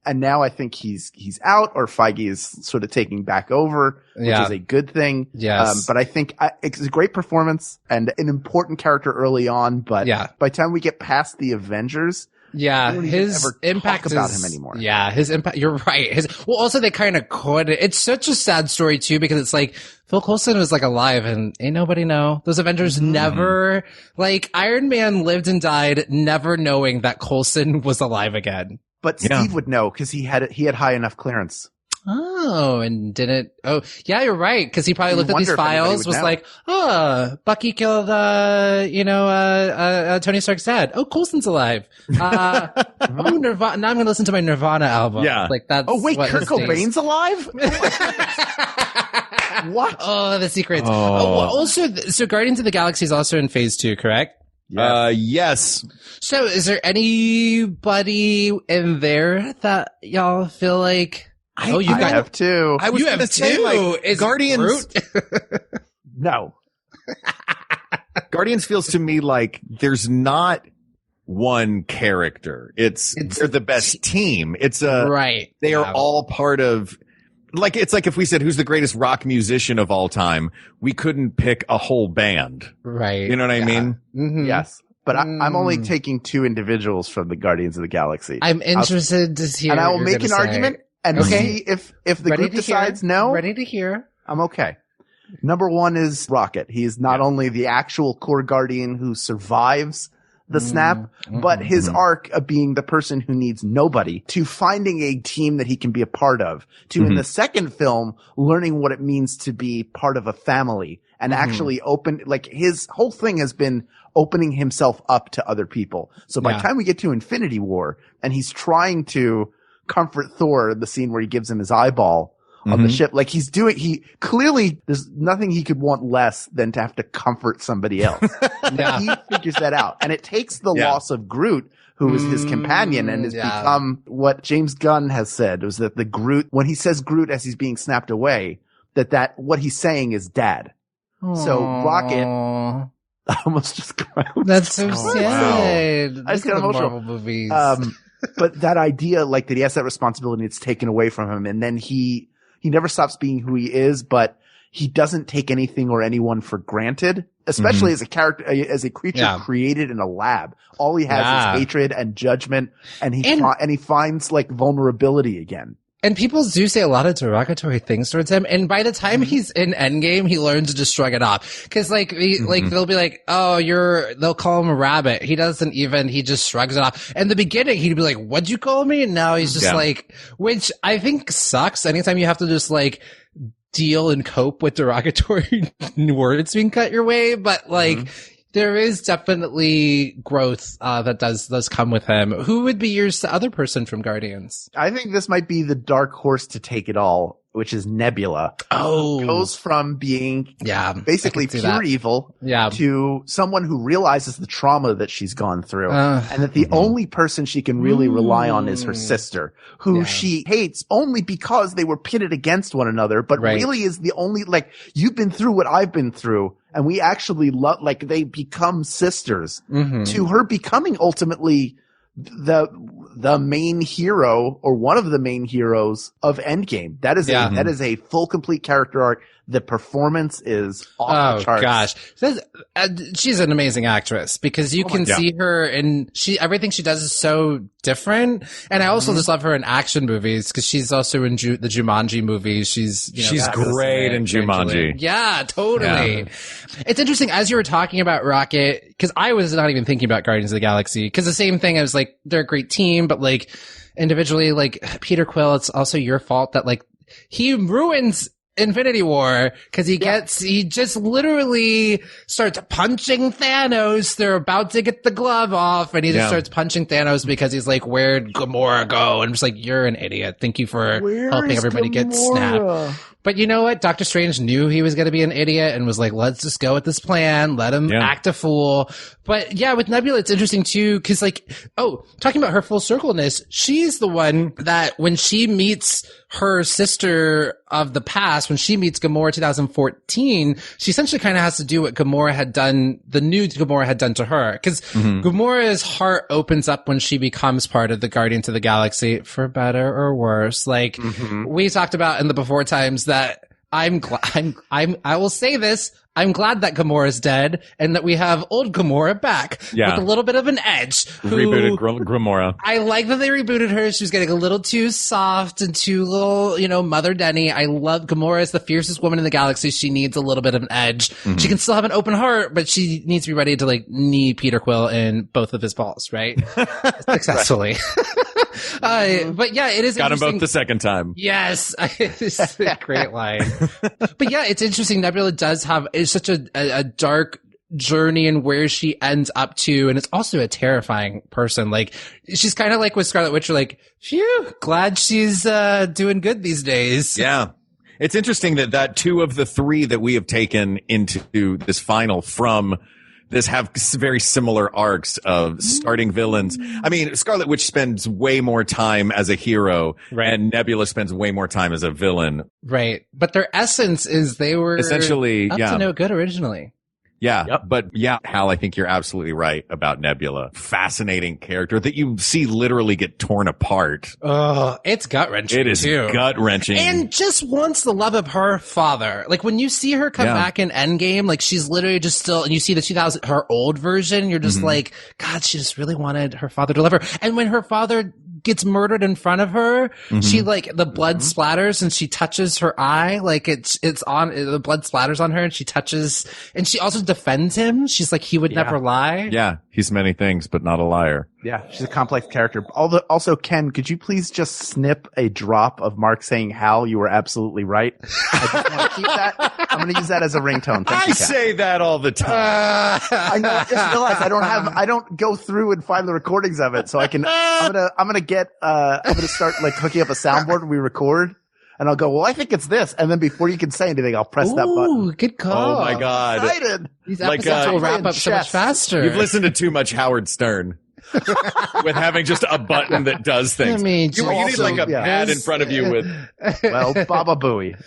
And now I think he's out, or Feige is sort of taking back over, which is a good thing. Yes. But I think it's a great performance and an important character early on. But by the time we get past the Avengers, his impact talk about him anymore. Yeah, his impact. You're right. Also, they kind of could. It's such a sad story too because it's like Phil Coulson was like alive and ain't nobody know. Those Avengers never, like Iron Man lived and died never knowing that Coulson was alive again. But Steve would know because he had high enough clearance. Oh, and didn't. Oh, yeah, you're right. Because he probably looked at these files, was like, Bucky killed, Tony Stark's dad. Oh, Coulson's alive. Nirvana. Now I'm going to listen to my Nirvana album. Yeah. Like that's. Oh, wait, Kurt Cobain's alive? What? Oh, the secrets. Also, so Guardians of the Galaxy is also in phase 2, correct? Yes. So is there anybody in there that y'all feel like, I have two. I was going to say, like, is Guardians. No. Guardians feels to me like there's not one character. They're the best team. Right. They are all part of, like, it's like if we said, who's the greatest rock musician of all time? We couldn't pick a whole band. Right. You know what I mean? Mm-hmm. Yes. But I'm only taking two individuals from the Guardians of the Galaxy. I'm interested to hear. And I will make an argument and see if the group decides no. Ready to hear. I'm okay. Number one is Rocket. He is not only the actual core Guardian who survives the snap, but his arc of being the person who needs nobody to finding a team that he can be a part of to in the second film learning what it means to be part of a family and actually his whole thing has been opening himself up to other people. So by the time we get to Infinity War and he's trying to comfort Thor, the scene where he gives him his eyeball on the ship, like he clearly there's nothing he could want less than to have to comfort somebody else. He figures that out. And it takes the loss of Groot, who is his companion and has become what James Gunn has said was that the Groot, when he says Groot as he's being snapped away, that what he's saying is dad. Aww. So Rocket, I almost just cried. That's so sad. Wow. I just got emotional. Marvel movies. But that idea, like that he has that responsibility, it's taken away from him. And then he never stops being who he is, but he doesn't take anything or anyone for granted, especially as a character, as a creature created in a lab. All he has is hatred and judgment, and he finds like vulnerability again. And people do say a lot of derogatory things towards him. And by the time he's in Endgame, he learns to just shrug it off. Cause like, they'll be like, oh, they'll call him a rabbit. He just shrugs it off. In the beginning, he'd be like, what'd you call me? And now he's just like, which I think sucks. Anytime you have to just like deal and cope with derogatory words being cut your way. But like, there is definitely growth that does come with him. Who would be your other person from Guardians? I think this might be the dark horse to take it all, which is Nebula. Oh, goes from being basically pure evil to someone who realizes the trauma that she's gone through, and that the only person she can really rely on is her sister, who she hates only because they were pitted against one another, but really is the only, like, you've been through what I've been through. And we actually love, like, they become sisters to her becoming ultimately the main hero or one of the main heroes of Endgame. That is a full, complete character arc. The performance is off the charts. Gosh. She's an amazing actress because you can see her and everything she does is so different. And I also just love her in action movies because she's also in the Jumanji movies. She's great in Jumanji. Yeah, totally. Yeah. It's interesting as you were talking about Rocket, because I was not even thinking about Guardians of the Galaxy, because the same thing, I was like, they're a great team, but like individually, like Peter Quill, it's also your fault that like he ruins Infinity War because he just literally starts punching Thanos. They're about to get the glove off and he just starts punching Thanos because he's like, where'd Gamora go? And I'm just like, you're an idiot. Thank you for helping everybody get snapped. But you know what? Doctor Strange knew he was going to be an idiot and was like, let's just go with this plan. Let him act a fool. But yeah, with Nebula, it's interesting too, because like, talking about her full circleness, she's the one that when she meets her sister of the past, when she meets Gamora 2014, she essentially kind of has to do what Gamora had done, the new Gamora had done to her. Because Gamora's heart opens up when she becomes part of the Guardians of the Galaxy, for better or worse. Like, we talked about in the before times that I will say this, I'm glad that Gamora's dead and that we have old Gamora back with a little bit of an edge. Rebooted Gamora. I like that they rebooted her. She was getting a little too soft and too little, Mother Denny. I love Gamora as the fiercest woman in the galaxy. She needs a little bit of an edge. She can still have an open heart, but she needs to be ready to like knee Peter Quill in both of his balls, right? Successfully. But yeah, it is got him both the second time. Yes. It's a great line. But yeah, it's interesting. Nebula is such a dark journey and where she ends up to. And it's also a terrifying person. Like, she's kind of like with Scarlet Witch, like, phew, glad she's doing good these days. Yeah. It's interesting that two of the three that we have taken into this final from this have very similar arcs of starting villains. I mean, Scarlet Witch spends way more time as a hero, and Nebula spends way more time as a villain. Right. But their essence is they were essentially up to no good originally. Yeah. But Hal, I think you're absolutely right about Nebula. Fascinating character that you see literally get torn apart. Oh, it's gut-wrenching. It is gut-wrenching. And just wants the love of her father. Like, when you see her come back in Endgame, like, she's literally just still, and you see the her old version, you're just like, God, she just really wanted her father to love her. And when her father gets murdered in front of her, she like, the blood splatters and she touches her eye, like it's on, the blood splatters on her and she touches, and she also defends him. She's like, he would never lie. Yeah. He's many things, but not a liar. Yeah. She's a complex character. Also, Ken, could you please just snip a drop of Mark saying, Hal, you were absolutely right? I just want to keep that. I'm going to use that as a ringtone. Thank you, Ken. Say that all the time. I know. I just realized I don't go through and find the recordings of it. So I'm going to start like hooking up a soundboard when we record. And I'll go, well, I think it's this. And then before you can say anything, I'll press that button. Ooh, good call. Oh my God. I'm excited. These episodes will wrap up so much faster. You've listened to too much Howard Stern. With having just a button that does things. I mean, you need like a pad in front of you with, well, Baba Booey.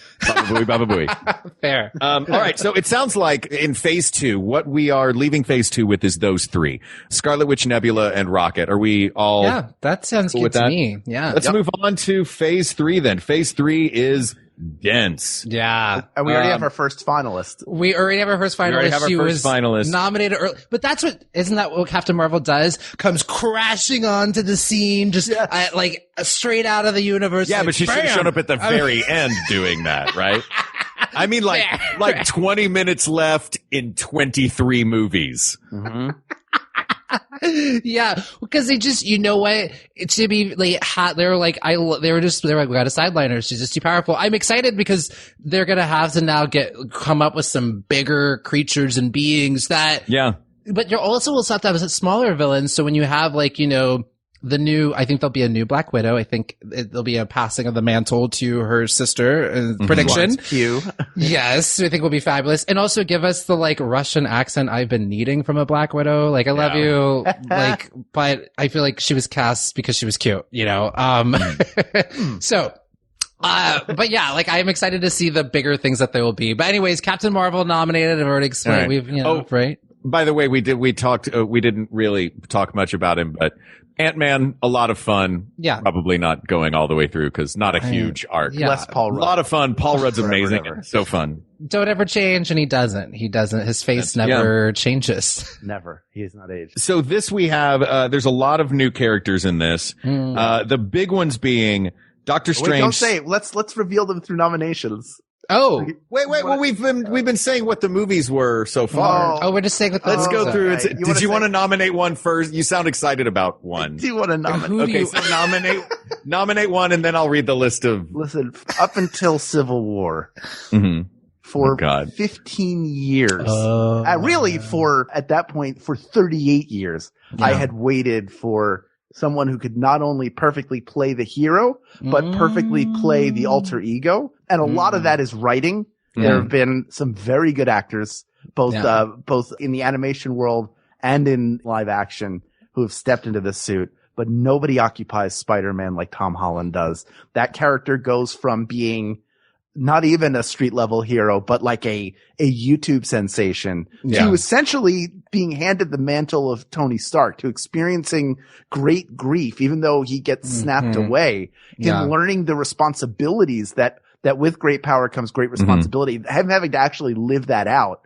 Baba Booey. Fair. All right. So it sounds like in phase 2, what we are leaving phase 2 with is those three: Scarlet Witch, Nebula, and Rocket. Are we all? Yeah, that sounds good to me. Yeah. Let's move on to phase 3 then. Phase 3 is dense. Yeah. And we already have our first finalist. We already have our first finalist. She was nominated early. But isn't that what Captain Marvel does? Comes crashing onto the scene, just like straight out of the universe. Yeah, like, but she should have bam! shown up at the very end doing that, right? I mean, like 20 minutes left in 23 movies. Mm-hmm. Yeah, because they just, you know what? It should be like hot. They were like, we got to sideline her. She's just too powerful. I'm excited because they're gonna have to now come up with some bigger creatures and beings that. Yeah. But you also will have to have smaller villains. So when you have I think there'll be a new Black Widow. I think there'll be a passing of the mantle to her sister. Prediction. Q. Yes, I think will be fabulous. And also give us the Russian accent I've been needing from a Black Widow. I love you. But I feel like she was cast because she was cute, So, but yeah, I'm excited to see the bigger things that there will be. But anyways, Captain Marvel nominated. I've already explained. Right. Right? By the way, we didn't really talk much about him, but Ant-Man, a lot of fun. Yeah. Probably not going all the way through because not a huge arc. Yeah. Less Paul Rudd. A lot of fun. Paul Rudd's amazing. And so fun. Don't ever change, and he doesn't. His face never changes. Never. He is not aged. So this we have, there's a lot of new characters in this. The big ones being Doctor Strange. Wait, don't say it. Let's reveal them through nominations. Oh, wait. Well, we've been saying what the movies were so far. Oh, we're just saying what the Let's go through it. Okay. Did you want to nominate one first? You sound excited about one. Do you want to nominate? Okay, so nominate one, and then I'll read the list of. Listen, up until Civil War, for 15 years, really at that point, for 38 years, I had waited for someone who could not only perfectly play the hero, but perfectly play the alter ego. And a lot of that is writing. There have been some very good actors, both in the animation world and in live action, who have stepped into this suit. But nobody occupies Spider-Man like Tom Holland does. That character goes from being not even a street level hero, but like a YouTube sensation to essentially being handed the mantle of Tony Stark, to experiencing great grief, even though he gets snapped away, him learning the responsibilities that with great power comes great responsibility. Him having to actually live that out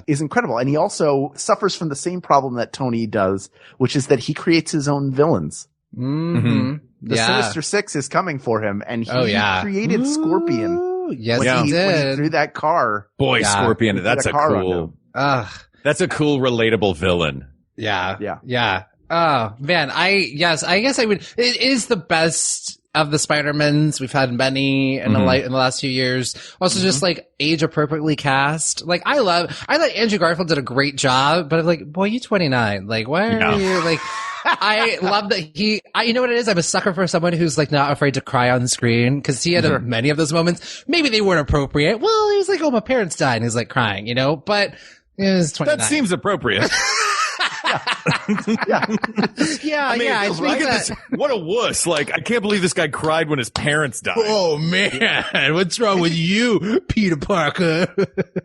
is incredible. And he also suffers from the same problem that Tony does, which is that he creates his own villains. The Sinister Six is coming for him, and he created Scorpion. Yes, when he did. When he threw that car. Boy, Scorpion, that's a cool, relatable villain. Yeah. Oh, man. I guess I would, it is the best of the Spider-Mans. We've had many in the last few years. Also just age appropriately cast. I thought Andrew Garfield did a great job, but I'm like, boy, you're 29. Why are you I love that you know what it is? I'm a sucker for someone who's not afraid to cry on screen, because he had many of those moments. Maybe they weren't appropriate. Well, he was like, oh, my parents died, and he's crying, but it was 29. That seems appropriate. I think look at this. What a wuss. I can't believe this guy cried when his parents died. Oh, man. What's wrong with you, Peter Parker?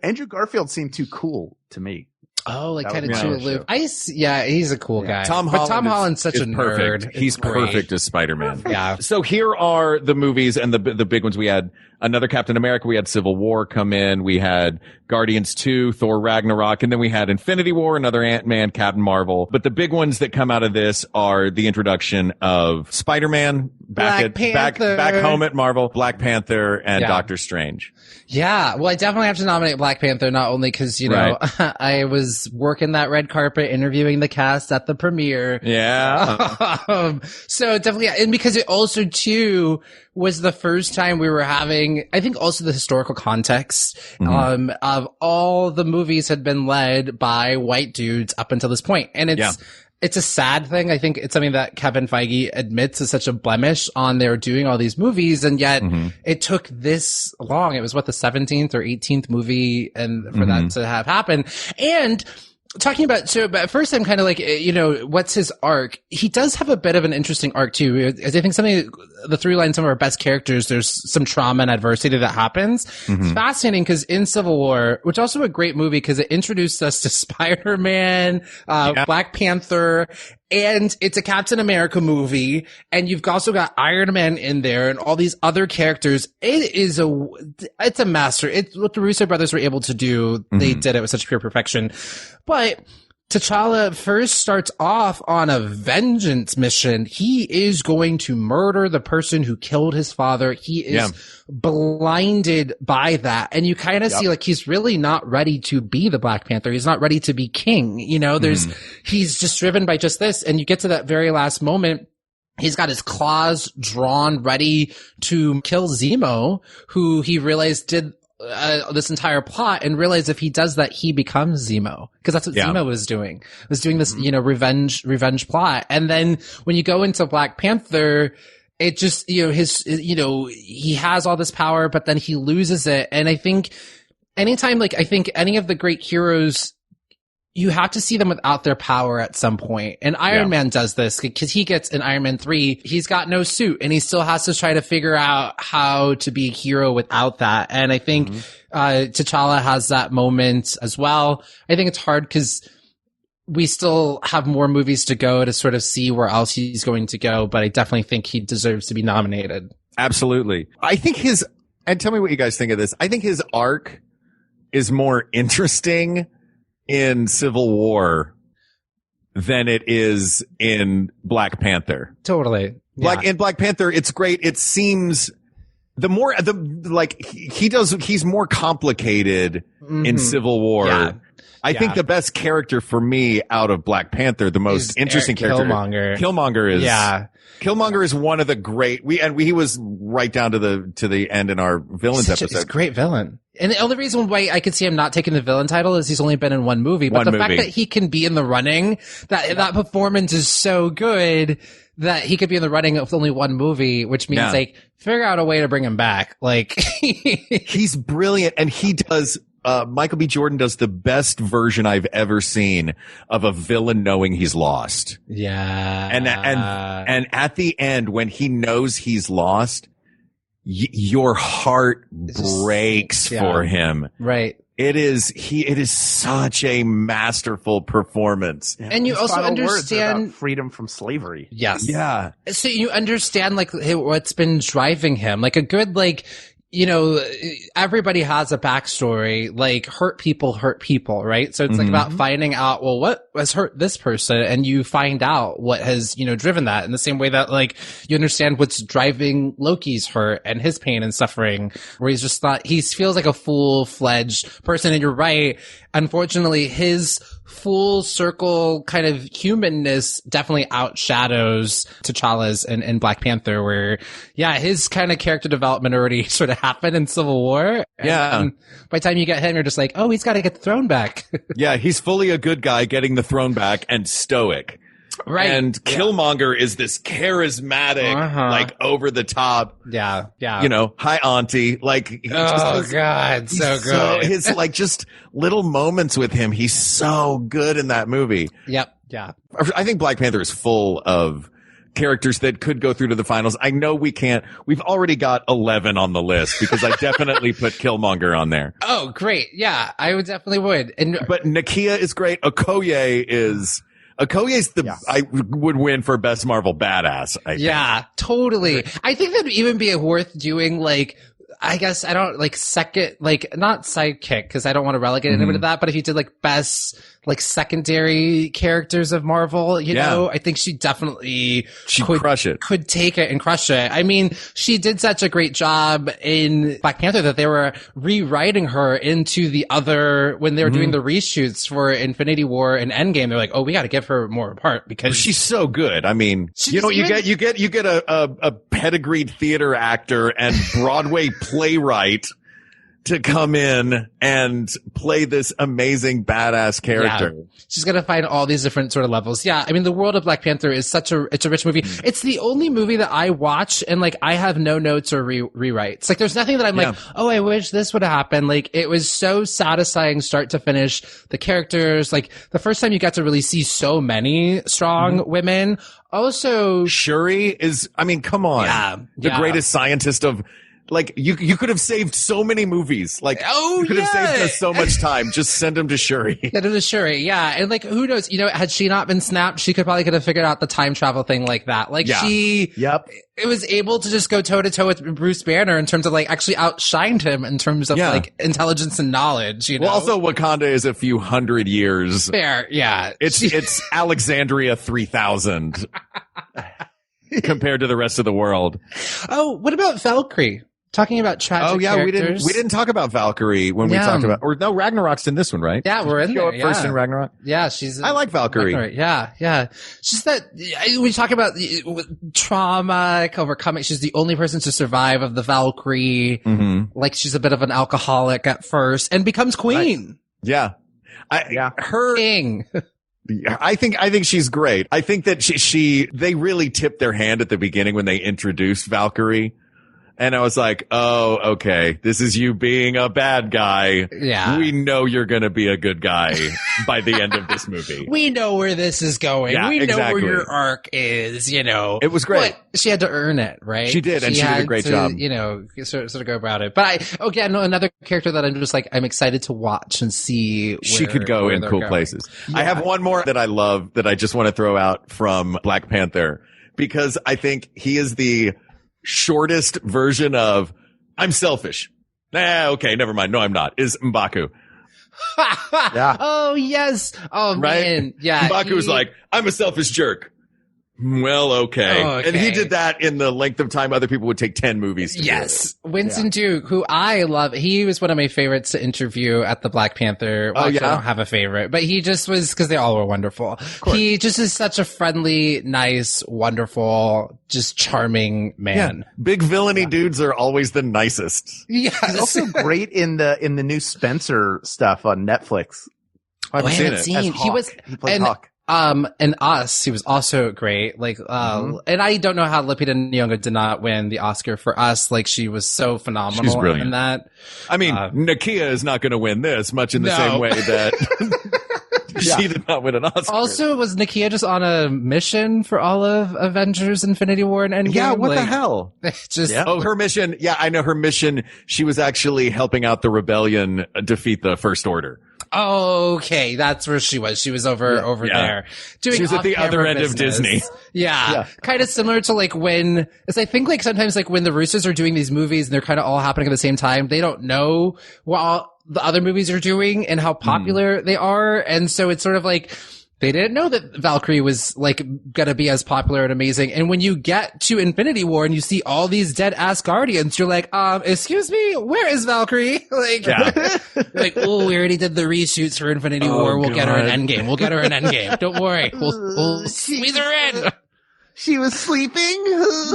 Andrew Garfield seemed too cool to me. Oh, kind of too aloof. He's a cool guy. Tom Holland's such a perfect. nerd. He's perfect as Spider-Man. Yeah. So here are the movies and the big ones. We had another Captain America. We had Civil War come in. We had Guardians 2, Thor Ragnarok, and then we had Infinity War, another Ant-Man, Captain Marvel. But the big ones that come out of this are the introduction of Spider-Man back home at Marvel, Black Panther, and Doctor Strange. Yeah, well, I definitely have to nominate Black Panther, not only because, I was working that red carpet interviewing the cast at the premiere. Yeah. So definitely, and because it also, too, was the first time we were having, I think also the historical context, of all the movies had been led by white dudes up until this point. And it's a sad thing. I think it's something that Kevin Feige admits is such a blemish on their doing all these movies. And yet it took this long. It was the 17th or 18th movie and for that to have happened. And talking about, but first I'm kind of what's his arc? He does have a bit of an interesting arc too. I think something the through line, some of our best characters, there's some trauma and adversity that happens. It's fascinating because in Civil War, which also a great movie because it introduced us to Spider-Man, Black Panther, and it's a Captain America movie, and you've also got Iron Man in there and all these other characters. It's a master. It's what the Russo brothers were able to do. They did it with such pure perfection. But T'Challa first starts off on a vengeance mission. He is going to murder the person who killed his father. He is blinded by that. And you kind of see like he's really not ready to be the Black Panther. He's not ready to be king. You know, he's just driven by just this. And you get to that very last moment. He's got his claws drawn, ready to kill Zemo, who he realized did this entire plot, and realize if he does that, he becomes Zemo. Because that's what Zemo was doing. Was doing this, revenge plot. And then when you go into Black Panther, it just, he has all this power, but then he loses it. And I think anytime, I think any of the great heroes, you have to see them without their power at some point. And Iron Man does this because he gets in Iron Man 3, he's got no suit and he still has to try to figure out how to be a hero without that. And I think, T'Challa has that moment as well. I think it's hard because we still have more movies to go to sort of see where else he's going to go, but I definitely think he deserves to be nominated. Absolutely. I think and tell me what you guys think of this. I think his arc is more interesting in Civil War than it is in Black Panther. Totally. Yeah. In Black Panther, it's great. It seems he's more complicated in Civil War. Yeah. I think the best character for me out of Black Panther, the most interesting character, Killmonger is. Yeah. Killmonger is one of the great. He was right down to the end in our villains episode. He's a great villain. And the only reason why I could see him not taking the villain title is he's only been in one movie. But fact that he can be in the running, that performance is so good that he could be in the running of only one movie, which means figure out a way to bring him back. He's brilliant, and he does. Michael B. Jordan does the best version I've ever seen of a villain knowing he's lost. Yeah. And at the end, when he knows he's lost, your heart breaks for him. Right. It is such a masterful performance. Yeah. And you also understand freedom from slavery. Yes. Yeah. So you understand what's been driving him. A good everybody has a backstory, hurt people, right? So it's about finding out, well, what has hurt this person? And you find out what has, driven that in the same way that you understand what's driving Loki's hurt and his pain and suffering, where he feels like a full-fledged person. And you're right. Unfortunately, his full circle kind of humanness definitely outshadows T'Challa's in Black Panther, where, his kind of character development already sort of happened in Civil War. And by the time you get him, you're just like, oh, he's got to get the throne back. Yeah, he's fully a good guy getting the throne back and stoic. Right. And Killmonger is this charismatic, over the top. Yeah. Hi auntie. God, so good. So his just little moments with him. He's so good in that movie. Yep. Yeah. I think Black Panther is full of characters that could go through to the finals. I know we can't. We've already got 11 on the list because I definitely put Killmonger on there. Oh, great. Yeah, I would definitely would. But Nakia is great. Okoye's I would win for best Marvel badass. I think. Yeah, totally. I think that'd even be worth doing I guess I don't second, not sidekick, because I don't want to relegate anyone to that, but if you did best secondary characters of Marvel, you know, I think she definitely could crush it. Could take it and crush it. I mean, she did such a great job in Black Panther that they were rewriting her into the other, when they were doing the reshoots for Infinity War and Endgame, they're like, oh, we got to give her more part because she's so good. I mean, you get a pedigreed theater actor and Broadway playwright to come in and play this amazing badass character. Yeah. She's going to find all these different sort of levels. Yeah. I mean, the world of Black Panther is it's a rich movie. It's the only movie that I watch and like, I have no notes or rewrites. Like, there's nothing that I'm like, oh, I wish this would have happened. Like, it was so satisfying start to finish. The characters, like the first time you got to really see so many strong women. Also, Shuri is, I mean, come on. The greatest scientist of, like, you could have saved so many movies. Like, you could have saved us so much time. Just send them to Shuri. Send them to Shuri, yeah. And like, who knows? You know, had she not been snapped, she could have figured out the time travel thing like that. Like, it was able to just go toe to toe with Bruce Banner in terms of like actually outshined him in terms of like intelligence and knowledge, you know? Well, also Wakanda is a few hundred years. Fair, yeah. It's Alexandria 3000 compared to the rest of the world. Oh, what about Valkyrie? Talking about tragic characters. we didn't talk about Valkyrie when we talked about, or no, Ragnarok's in this one, right? Yeah, we're in there. First in Ragnarok. Yeah, I like Valkyrie. Ragnarok. Yeah. She's that, when you talk about trauma, overcoming, she's the only person to survive of the Valkyrie. Mm-hmm. Like, she's a bit of an alcoholic at first and becomes queen. Nice. Yeah. Her king. I think she's great. I think that they really tipped their hand at the beginning when they introduced Valkyrie. And I was like, oh, okay, this is you being a bad guy. Yeah. We know you're going to be a good guy by the end of this movie. We know where this is going. Yeah, we know where your arc is, you know. It was great. But she had to earn it, right? She did, and she did a great job. You know, sort of go about it. But another character that I'm just like, I'm excited to watch and see she could go in cool places. Yeah. I have one more that I love that I just want to throw out from Black Panther because I think he is the shortest version of I'm selfish. Okay, never mind. No, I'm not. Is M'Baku. Yeah. Oh, yes. Oh, right? Man. Yeah. M'Baku's like, I'm a selfish jerk. Well, okay. And he did that in the length of time other people would take 10 movies to do it. Winston Duke, who I love, he was one of my favorites to interview at the Black Panther. Well, I don't have a favorite, but he just was, because they all were wonderful. He just is such a friendly, nice, wonderful, just charming man. Yeah. Big villainy dudes are always the nicest. Yes. He's also great in the new Spencer stuff on Netflix. I haven't seen it. He plays Hawk. And Us, he was also great. Like, and I don't know how Lupita Nyong'o did not win the Oscar for Us. Like, she was so phenomenal. She's brilliant in that. I mean, Nakia is not going to win this much in the same way that she did not win an Oscar. Also, was Nakia just on a mission for all of Avengers Infinity War and Endgame? Yeah, what the hell? Oh, her mission. Yeah, I know her mission. She was actually helping out the rebellion defeat the First Order. Okay, that's where she was. She was over there. She was at the other end of Disney. Yeah. Kind of similar to like when, as I think like sometimes like when the Russos are doing these movies and they're kind of all happening at the same time, they don't know what the other movies are doing and how popular they are. And so it's sort of like, they didn't know that Valkyrie was like gonna be as popular and amazing. And when you get to Infinity War and you see all these dead ass Guardians, you're like, excuse me, where is Valkyrie? Like, like, oh, we already did the reshoots for Infinity War. We'll get her in Endgame. Don't worry. We'll squeeze her in. She was sleeping?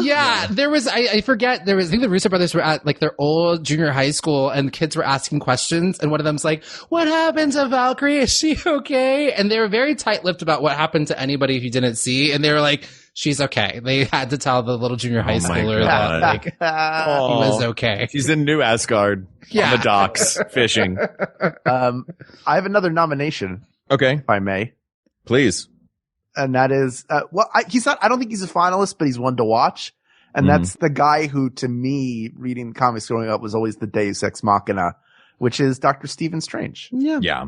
Yeah, there was, I forget, I think the Russo brothers were at like their old junior high school and kids were asking questions and one of them's like, what happened to Valkyrie? Is she okay? And they were very tight-lipped about what happened to anybody who didn't see. And they were like, she's okay. They had to tell the little junior high schooler that like, he was okay. She's in New Asgard on the docks fishing. I have another nomination. Okay. If I may. Please. And that is, he's not, I don't think he's a finalist, but he's one to watch. And that's the guy who, to me, reading comics growing up was always the Deus Ex Machina, which is Dr. Stephen Strange. Yeah,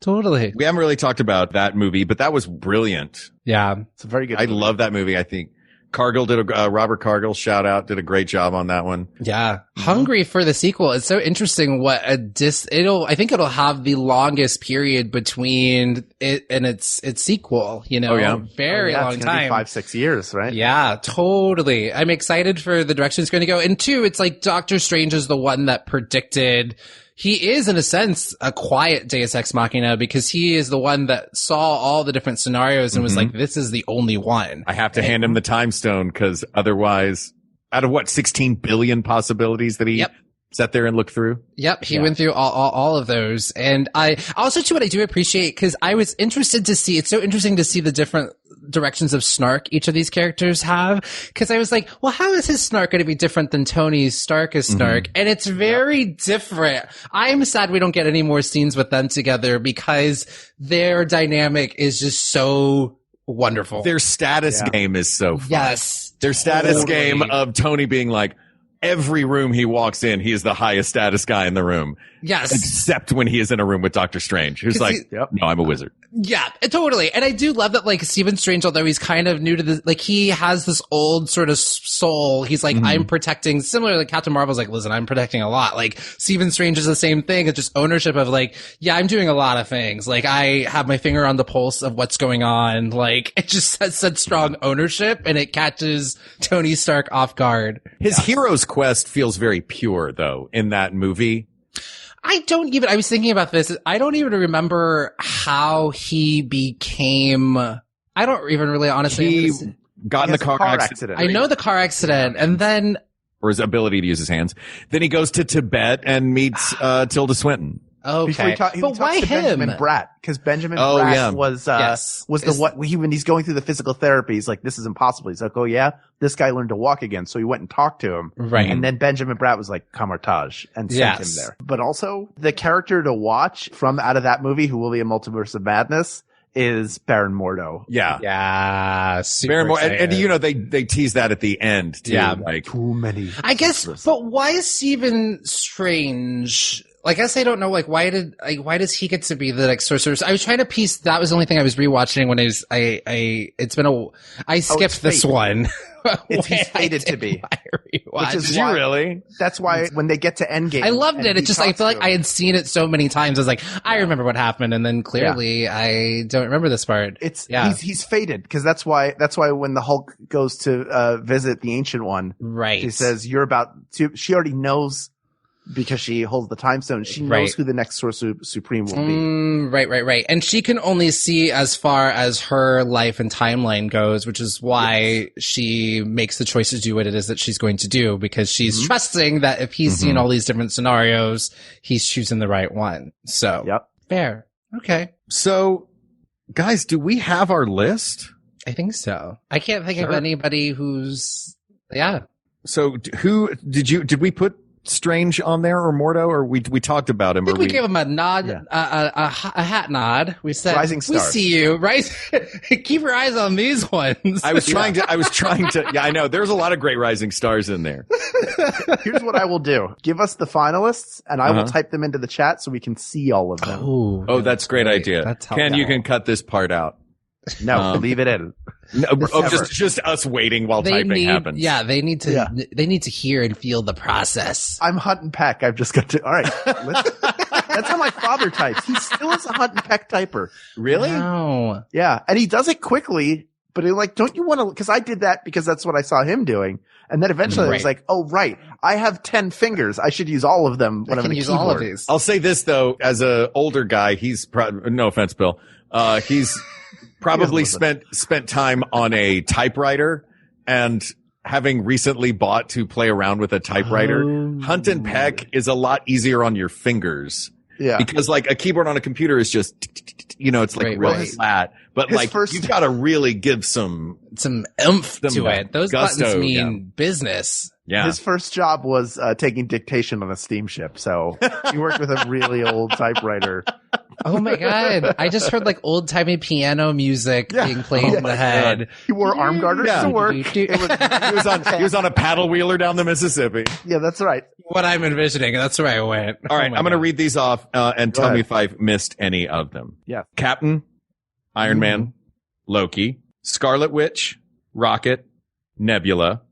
totally. We haven't really talked about that movie, but that was brilliant. Yeah. It's a very good movie. I love that movie. I think Robert Cargill, shout out, did a great job on that one. Yeah. Hungry for the sequel. It's so interesting what I think it'll have the longest period between it and its sequel, you know? Oh, yeah. Very long it's gonna time. Be 5-6 years, right? Yeah, totally. I'm excited for the direction it's going to go. And two, it's like Doctor Strange is the one that predicted. He is, in a sense, a quiet Deus Ex Machina because he is the one that saw all the different scenarios and was like, this is the only one. I have to hand him the time stone because otherwise, out of 16 billion possibilities that he sat there and looked through? Yep, he went through all of those. And I also, too, what I do appreciate, because I was interested to see, it's so interesting to see the different directions of snark each of these characters have, because I was like, well, how is his snark going to be different than Tony Stark's snark? And it's very different. I'm sad we don't get any more scenes with them together, because their dynamic is just so wonderful. Their status game is so fun. Yes. Their status game of Tony being like, every room he walks in, he is the highest status guy in the room. Yes. Except when he is in a room with Doctor Strange, who's like, no, I'm a wizard. Yeah, totally. And I do love that, like, Stephen Strange, although he's kind of new to this, like, he has this old sort of soul. He's like, I'm protecting, similar to Captain Marvel's like, listen, I'm protecting a lot. Like, Stephen Strange is the same thing. It's just ownership of like, yeah, I'm doing a lot of things. Like, I have my finger on the pulse of what's going on. Like, it just has such strong ownership, and it catches Tony Stark off guard. His hero's quest feels very pure, though, in that movie. I was thinking about this. I don't even remember how he became, I don't even really honestly. He got in the car accident. I know the car accident, and then. Or his ability to use his hands. Then he goes to Tibet and meets Tilda Swinton. Okay. But why him? Benjamin Bratt, because Benjamin Bratt was when he's going through the physical therapy, he's like, this is impossible. He's like, oh yeah, this guy learned to walk again. So he went and talked to him. Right. And then Benjamin Bratt was like, Kamartaj, and sent him there. But also the character to watch from out of that movie, who will be a Multiverse of Madness, is Baron Mordo. Yeah. Yeah. Baron Mordo. And you know, they tease that at the end too. Yeah. Like, too many. I guess, but why is Stephen Strange? I guess I don't know, like, why does he get to be the, like, sorcerer? I was trying to piece, that was the only thing I was rewatching when I skipped this one. He's fated to be. Which is why, really? That's why when they get to Endgame. I loved it. It's just, I feel like I had seen it so many times. I was like, I remember what happened. And then clearly I don't remember this part. He's fated, because that's why when the Hulk goes to, visit the Ancient One. Right. He says, you're about to, she already knows, because she holds the time stone. She knows who the next Sorcerer Supreme will be. Right. And she can only see as far as her life and timeline goes, which is why she makes the choice to do what it is that she's going to do, because she's trusting that if he's seen all these different scenarios, he's choosing the right one. So, fair. Okay. So, guys, do we have our list? I think so. I can't think of anybody who's, So, did we put Strange on there, or Mordo, or we talked about him? I think we gave him a nod, a hat nod. We said, rising stars. We see you, right? Keep your eyes on these ones. I was trying to, yeah, I know. There's a lot of great rising stars in there. Here's what I will do. Give us the finalists, and I will type them into the chat so we can see all of them. Oh, that's a great idea. Ken, you can cut this part out. No, leave it in. No, just us waiting while typing happens. Yeah, they need to hear and feel the process. I'm Hunt and Peck. I've just got to. All right, that's how my father types. He still is a Hunt and Peck typer. Really? Wow. Yeah, and he does it quickly. But he don't you want to? Because I did that because that's what I saw him doing. And then eventually I was like, oh right, I have 10 fingers. I should use all of them when I'm in a keyboard. All of these. I'll say this though, as an older guy, he's no offense, Bill. He's probably spent time on a typewriter, and having recently bought to play around with a typewriter, Hunt and Peck is a lot easier on your fingers. Yeah. Because like a keyboard on a computer is just, it's like real flat. But like you've got to really give some oomph to it. Those buttons mean business. Yeah. His first job was taking dictation on a steamship. So he worked with a really old typewriter. Oh my God. I just heard like old timey piano music being played in the head. God. He wore arm garters to work. He was on a paddle wheeler down the Mississippi. Yeah, that's right. What I'm envisioning. That's where I went. All right. I'm going to read these off and tell me if I've missed any of them. Yeah. Captain, Iron Man, Loki, Scarlet Witch, Rocket, Nebula,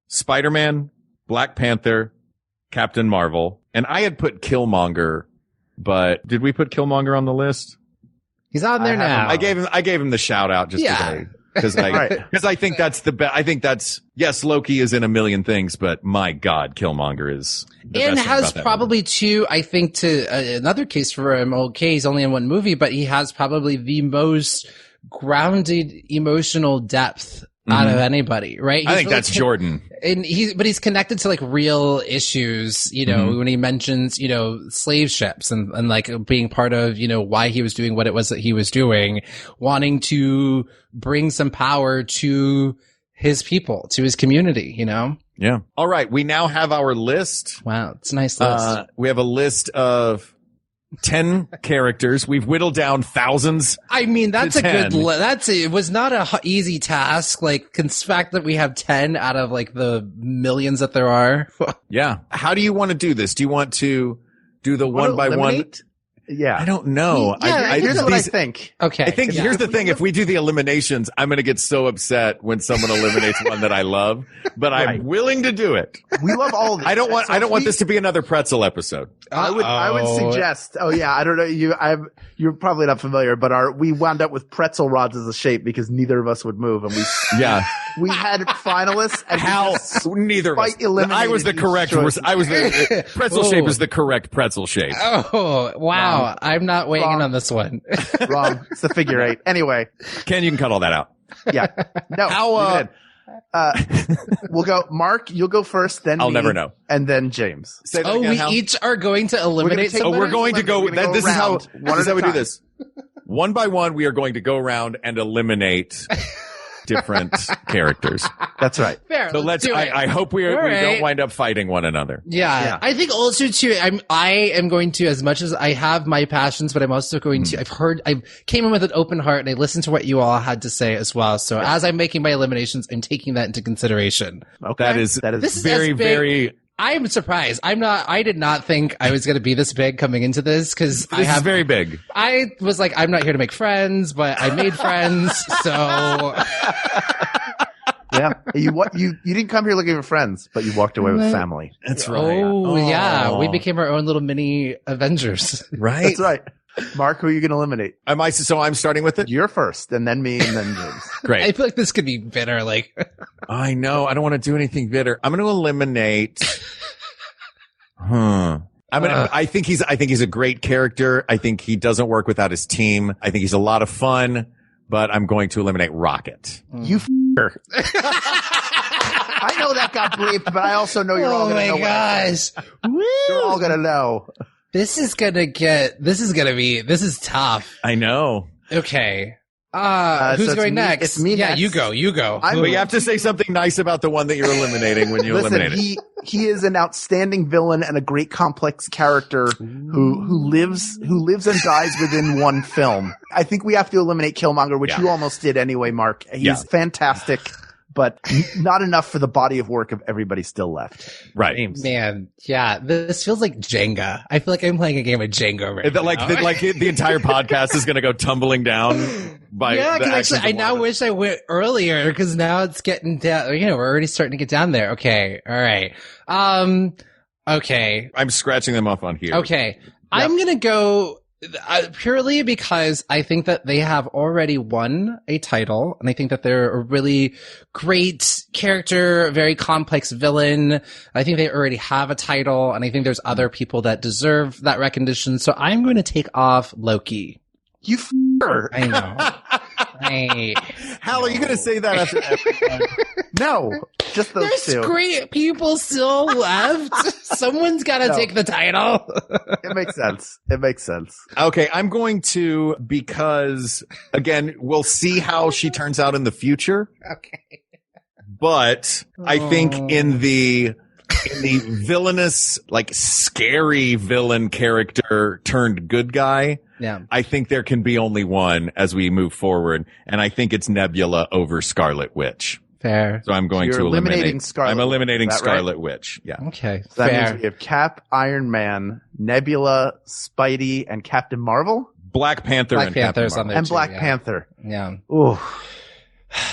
Spider-Man, Black Panther, Captain Marvel, and I had put Killmonger, but did we put Killmonger on the list? He's on there now. I gave him the shout out just because I think that's the best. I think that's, yes, Loki is in a million things, but my God, Killmonger is the and best has thing about probably too, I think, to another case for him. Okay, he's only in one movie, but he has probably the most grounded emotional depth out of anybody, right? I think that's Jordan. And but he's connected to like real issues, you know, when he mentions, you know, slave ships and like being part of, you know, why he was doing what it was that he was doing, wanting to bring some power to his people, to his community, you know? Yeah. All right. We now have our list. Wow. It's a nice list. We have a list of 10 characters. We've whittled down thousands. I mean, that's a 10. good, it was not a easy task. Like, the fact that we have 10 out of like the millions that there are. Yeah. How do you want to do this? Do you want to do the one by one? Yeah. I don't know. Here's what I think. Okay. I think here's the thing. If we do the eliminations, I'm going to get so upset when someone eliminates one that I love, but I'm willing to do it. We love all of this. I don't want this to be another pretzel episode. I would suggest. Oh yeah, I don't know. You're probably not familiar, but we wound up with pretzel rods as a shape because neither of us would move, and we had finalists. And neither of us. I was the correct. Pretzel shape is the correct pretzel shape. Oh wow! I'm not weighing in on this one. Wrong. It's the figure eight. Anyway, Ken, you can cut all that out. Yeah. No. We'll go. Mark, you'll go first. Then I'll never know. And then James. We each are going to eliminate. We're going to go. This is how we do this. One by one, we are going to go around and eliminate different characters. That's right. Fair. So I hope we don't wind up fighting one another. Yeah. I think also too, I am going to, as much as I have my passions, but I'm also going to, I came in with an open heart and I listened to what you all had to say as well. So as I'm making my eliminations, I'm taking that into consideration. Okay. That is very, very, I'm surprised. I did not think I was going to be this big coming into this because this is very big. I was like, I'm not here to make friends, but I made friends. So yeah, you didn't come here looking for friends, but you walked away with family. That's right. Oh yeah, we became our own little mini Avengers. Right. That's right. Mark, who are you going to eliminate? So I'm starting with it? You're first, and then me, and then James. Great. I feel like this could be bitter. Like, I know. I don't want to do anything bitter. I'm going to eliminate. I think he's a great character. I think he doesn't work without his team. I think he's a lot of fun, but I'm going to eliminate Rocket. You f***er. I know that got bleeped, but I also know you're all going to know. Oh my gosh. You're all going to know. This is tough. I know. Okay. Who's going next? It's me next. You go. But you have to say something nice about the one that you're eliminating when you eliminate it. He is an outstanding villain and a great complex character who lives and dies within one film. I think we have to eliminate Killmonger, which you almost did anyway, Mark. He's fantastic, but not enough for the body of work of everybody still left. Right. James. Man, yeah, this feels like Jenga. I feel like I'm playing a game of Jenga right now. Like the entire podcast is going to go tumbling down by because actually I now wish I went earlier because now it's getting down. You know, we're already starting to get down there. Okay. All right. Okay. I'm scratching them off on here. Okay. Yep. I'm going to go purely because I think that they have already won a title, and I think that they're a really great character, very complex villain. I think they already have a title, and I think there's other people that deserve that recognition. So I'm going to take off Loki. You f***er. I know. Hal, are you going to say that after everyone? No, just those There's two. Great people still left. Someone's got to take the title. It makes sense. Okay, I'm going to, because again, we'll see how she turns out in the future. Okay. But I think in the villainous, like scary villain character turned good guy, I think there can be only one as we move forward, and I think it's Nebula over Scarlet Witch. Fair. So I'm going to eliminate Scarlet. I'm eliminating Scarlet right? Witch. Yeah. Okay. So that fair. means we have Cap, Iron Man, Nebula, Spidey, and Captain Marvel. Black Panther and Captain Marvel. And Black Panther. Yeah. Ooh.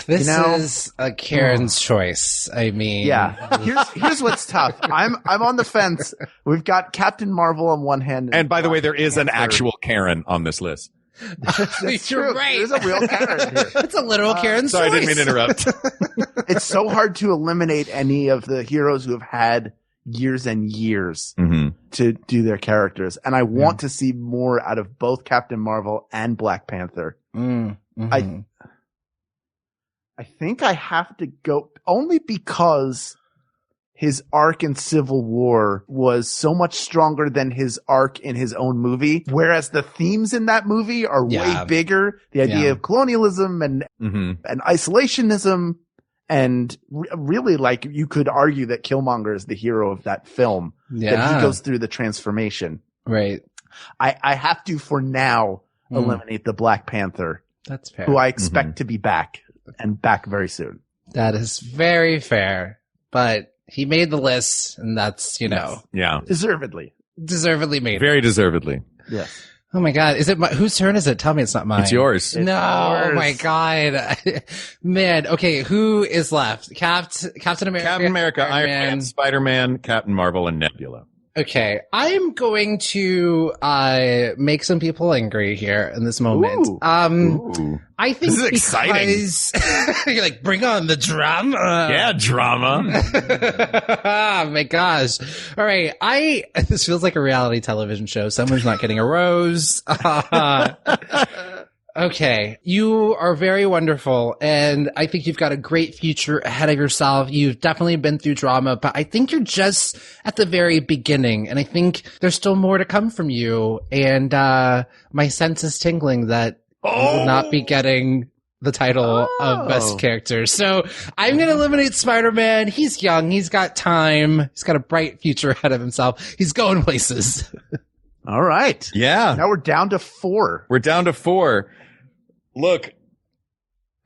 This is a Karen's choice. I mean, yeah. Here's what's tough. I'm on the fence. We've got Captain Marvel on one hand, and by the way, there is an actual Karen on this list. That's You're true. right. There's a real Karen here. It's a literal Karen's sorry, choice. I didn't mean to interrupt. It's so hard to eliminate any of the heroes who have had years and years to do their characters, and I want to see more out of both Captain Marvel and Black Panther. I think I have to go only because his arc in Civil War was so much stronger than his arc in his own movie. Whereas the themes in that movie are way bigger. The idea of colonialism and isolationism. And really, like, you could argue that Killmonger is the hero of that film. Yeah. That he goes through the transformation. Right. I have to, for now, eliminate the Black Panther. That's fair. Who I expect to be back, and back very soon. That is very fair. But he made the list, and that's, you know. Yeah. Deservedly made. Very deservedly. Yes. Oh my God. Is it whose turn is it? Tell me it's not mine. It's yours. No. Yours. Oh my God. Man. Okay. Who is left? Captain America. Captain America, Iron Man, Spider-Man, Captain Marvel, and Nebula. Okay. I'm going to make some people angry here in this moment. Ooh. I think this is exciting. You're like, bring on the drama. Yeah, drama. Oh my gosh. All right. This feels like a reality television show. Someone's not getting a rose. Okay. You are very wonderful, and I think you've got a great future ahead of yourself. You've definitely been through drama, but I think you're just at the very beginning, and I think there's still more to come from you. And my sense is tingling that you will not be getting the title of best character. So I'm going to eliminate Spider-Man. He's young. He's got time. He's got a bright future ahead of himself. He's going places. All right. Yeah. Now we're down to 4. We're down to 4. Look,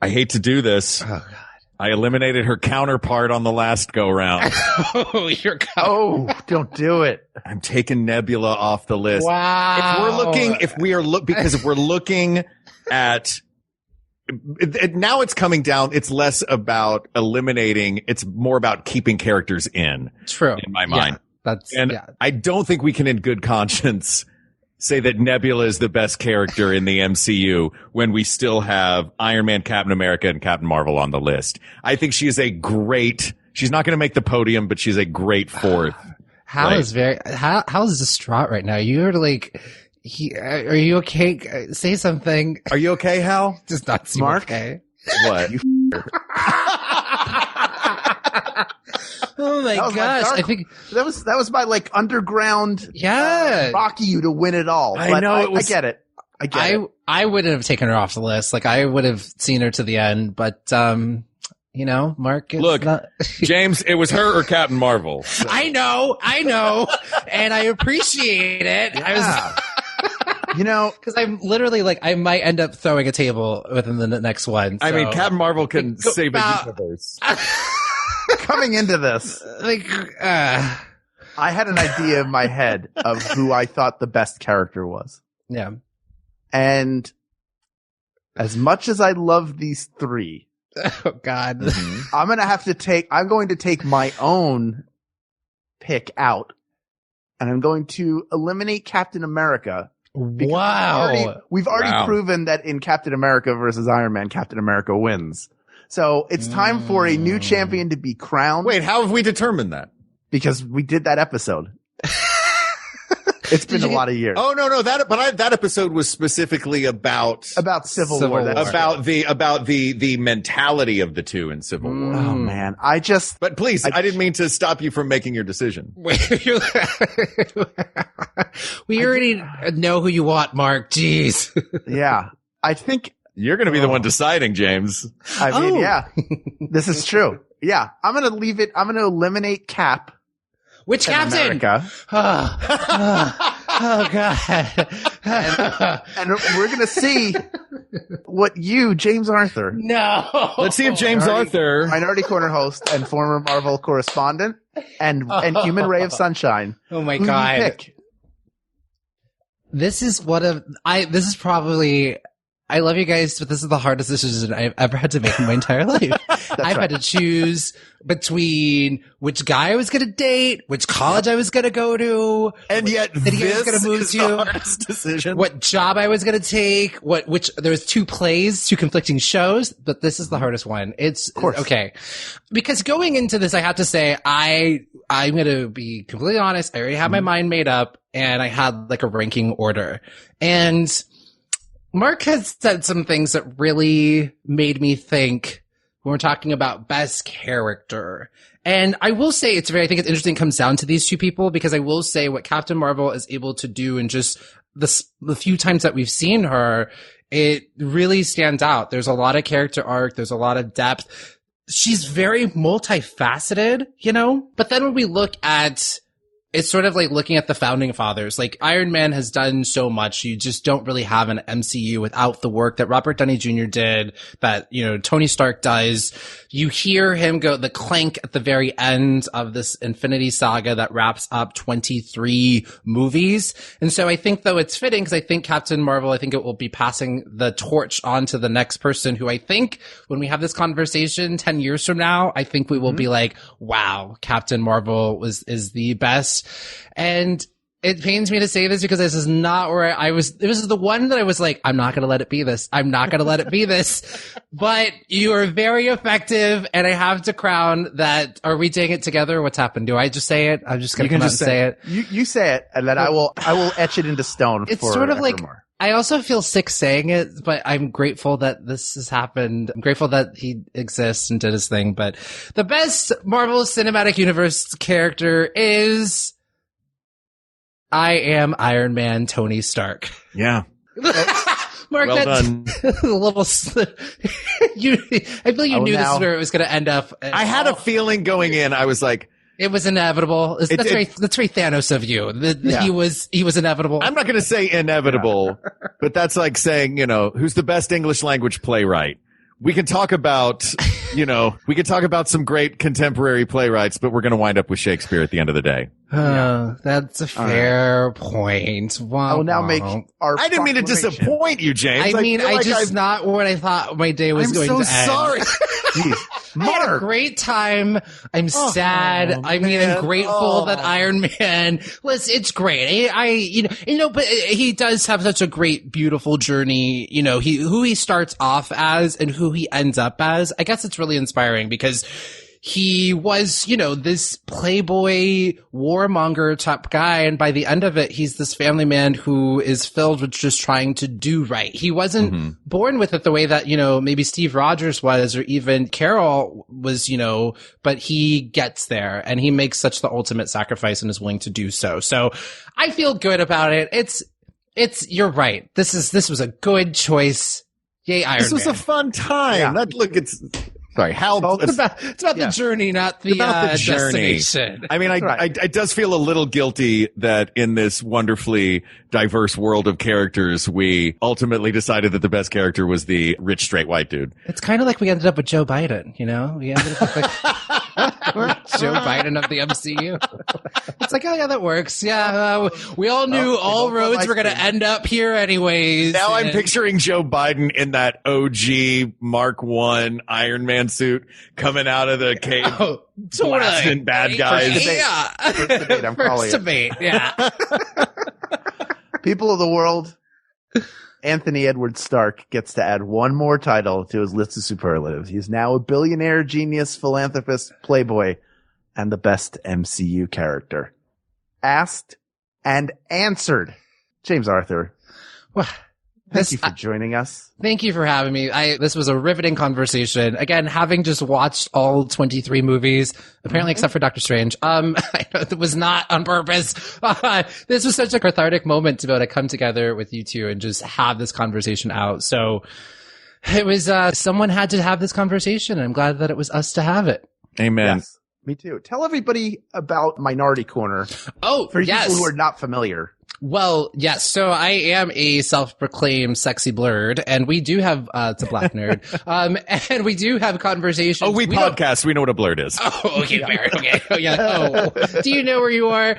I hate to do this. Oh, God. I eliminated her counterpart on the last go-round. Don't do it. I'm taking Nebula off the list. Wow. If we're looking at now, it's coming down. It's less about eliminating. It's more about keeping characters in. True. In my mind. Yeah, I don't think we can in good conscience say that Nebula is the best character in the MCU when we still have Iron Man, Captain America, and Captain Marvel on the list. I think she is she's not going to make the podium, but she's a great fourth. Hal is distraught right now. You're like, are you okay? Say something. Are you okay, Hal? Does not seem okay. What? Oh my gosh! I think that was my like underground. Rocky you to win it all. I know. I get it. I wouldn't have taken her off the list. Like, I would have seen her to the end, but you know, Mark. Look, James, it was her or Captain Marvel. So. I know, and I appreciate it. Yeah. You know, because I'm literally like, I might end up throwing a table within the next one. So. I mean, Captain Marvel can save a universe. Coming into this, I had an idea in my head of who I thought the best character was. Yeah. And as much as I love these 3, oh God, I'm going to take my own pick out, and I'm going to eliminate Captain America. Wow. We've already proven that in Captain America versus Iron Man, Captain America wins. So it's time for a new champion to be crowned. Wait, how have we determined that? Because we did that episode. It's been a lot of years. Oh, no. That episode was specifically about Civil War. About the mentality of the two in Civil War. Oh man. But please, I didn't mean to stop you from making your decision. We already know who you want, Mark. Jeez. Yeah. I think you're going to be the one deciding, James. I mean, yeah, this is true. Yeah. I'm going to leave it. I'm going to eliminate Cap. Which Captain? Oh God. And we're going to see what James Arthur. No. Let's see if James Arthur, Minority Corner host and former Marvel correspondent and Human Ray of Sunshine. Oh my God. You pick? This is probably, I love you guys, but this is the hardest decision I've ever had to make in my entire life. I've had to choose between which guy I was going to date, which college I was going to go to, and yet this was move is to, the hardest decision. What job I was going to take, there was 2 plays, 2 conflicting shows, but this is the hardest one. It's okay. Because going into this, I have to say, I'm going to be completely honest. I already had my mind made up, and I had like a ranking order. And Mark has said some things that really made me think when we're talking about best character. And I will say I think it's interesting it comes down to these two people, because I will say what Captain Marvel is able to do in just the few times that we've seen her, it really stands out. There's a lot of character arc. There's a lot of depth. She's very multifaceted, you know? But then when we look at, it's sort of like looking at the founding fathers. Like, Iron Man has done so much. You just don't really have an MCU without the work that Robert Downey Jr. did, that, you know, Tony Stark does. You hear him go, the clank at the very end of this Infinity Saga that wraps up 23 movies. And so I think, though, it's fitting, because I think Captain Marvel, I think it will be passing the torch on to the next person, who I think when we have this conversation 10 years from now, I think we will be like, wow, Captain Marvel is the best. And it pains me to say this, because this is not where I was. This is the one that I was like, I'm not going to let it be this. I'm not going to let it be this. But you are very effective, and I have to crown that. Are we doing it together? What's happened? Do I just say it? I'm just going to come out and say it. You say it, and then I will etch it into stone. It's sort of like, I also feel sick saying it, but I'm grateful that this has happened. I'm grateful that he exists and did his thing. But the best Marvel Cinematic Universe character is I Am Iron Man, Tony Stark. Yeah. Mark, well done. Little I feel you knew this is where it was going to end up. I had a feeling going in. I was like, it was inevitable. That's very Thanos of you. He was inevitable. I'm not going to say inevitable, but that's like saying, you know, who's the best English language playwright? We can talk about, some great contemporary playwrights, but we're going to wind up with Shakespeare at the end of the day. That's a fair point. I will now make our I didn't mean to disappoint you, James. Not what I thought my day was going to end. I'm so sorry. I had a great time. I'm sad. I'm grateful that Iron Man. Listen, it's great. But he does have such a great, beautiful journey. You know, who he starts off as and who he ends up as. I guess it's really inspiring, because he was, this playboy warmonger type guy. And by the end of it, he's this family man who is filled with just trying to do right. He wasn't born with it the way that, maybe Steve Rogers was, or even Carol was, but he gets there and he makes such the ultimate sacrifice and is willing to do so. So I feel good about it. You're right. This was a good choice. Yay, Iron Man. This was a fun time. Yeah. Sorry, it's about the journey, not the destination. I mean, it does feel a little guilty that in this wonderfully diverse world of characters, we ultimately decided that the best character was the rich, straight white dude. It's kind of like we ended up with Joe Biden, We ended up with Joe Biden of the MCU. It's like, oh yeah, that works. Yeah, we all knew all roads were going to end up here anyways. Now I'm picturing Joe Biden in that OG Mark I Iron Man suit coming out of the cave, blasting bad guys. First debate, I'm calling it. Yeah. People of the world, Anthony Edward Stark gets to add one more title to his list of superlatives. He's now a billionaire, genius, philanthropist, playboy, and the best MCU character. Asked and answered. James Arthur. Thank you for joining us. Thank you for having me. This was a riveting conversation. Again, having just watched all 23 movies, apparently except for Doctor Strange. I know it was not on purpose. This was such a cathartic moment to be able to come together with you two and just have this conversation out. So it was, someone had to have this conversation, and I'm glad that it was us to have it. Amen. Yes, me too. Tell everybody about Minority Corner. For people who are not familiar. Well, yes. So I am a self-proclaimed sexy blurred, and we do have, it's a black nerd. And we do have conversations. Oh, we podcast. We know what a blurred is. Oh, okay, fair. Okay. Oh, yeah. Oh, do you know where you are?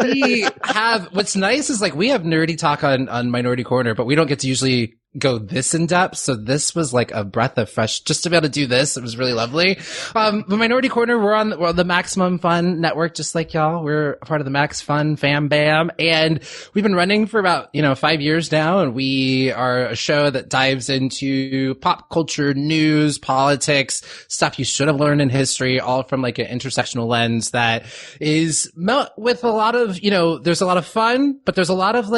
We have, what's nice is we have nerdy talk on Minority Corner, but we don't get to usually go this in depth. So this was like a breath of fresh, just to be able to do this. It was really lovely. The Minority Corner, we're on the Maximum Fun network, just like y'all. We're a part of the Max Fun fam bam. And we've been running for about, 5 years now. And we are a show that dives into pop culture, news, politics, stuff you should have learned in history, all from an intersectional lens that is with a lot of, there's a lot of fun, but there's a lot of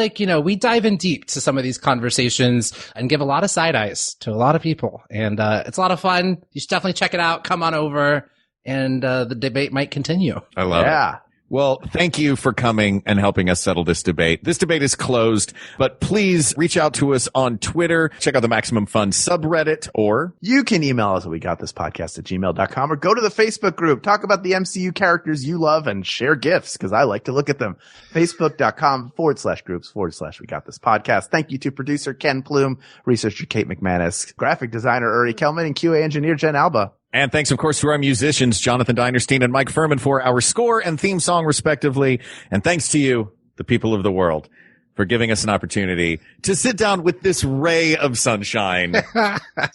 we dive in deep to some of these conversations. and give a lot of side eyes to a lot of people. And it's a lot of fun. You should definitely check it out. Come on over, and the debate might continue. I love it. Well, thank you for coming and helping us settle this debate. This debate is closed, but please reach out to us on Twitter. Check out the Maximum Fun subreddit, or you can email us at wegotThisPodcast@gmail.com, or go to the Facebook group. Talk about the MCU characters you love and share GIFs, because I like to look at them. Facebook.com/groups/WeGotThisPodcast. Thank you to producer Ken Plume, researcher Kate McManus, graphic designer Uri Kelman, and QA engineer Jen Alba. And thanks, of course, to our musicians, Jonathan Dinerstein and Mike Furman, for our score and theme song, respectively. And thanks to you, the people of the world, for giving us an opportunity to sit down with this ray of sunshine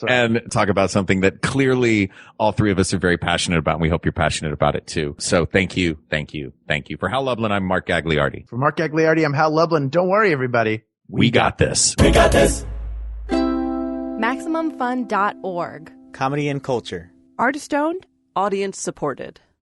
and talk about something that clearly all three of us are very passionate about. And we hope you're passionate about it, too. So thank you, thank you, thank you. For Hal Lublin, I'm Mark Gagliardi. For Mark Gagliardi, I'm Hal Lublin. Don't worry, everybody. We got this. We got this. MaximumFun.org. Comedy and culture. Artist owned. Audience supported.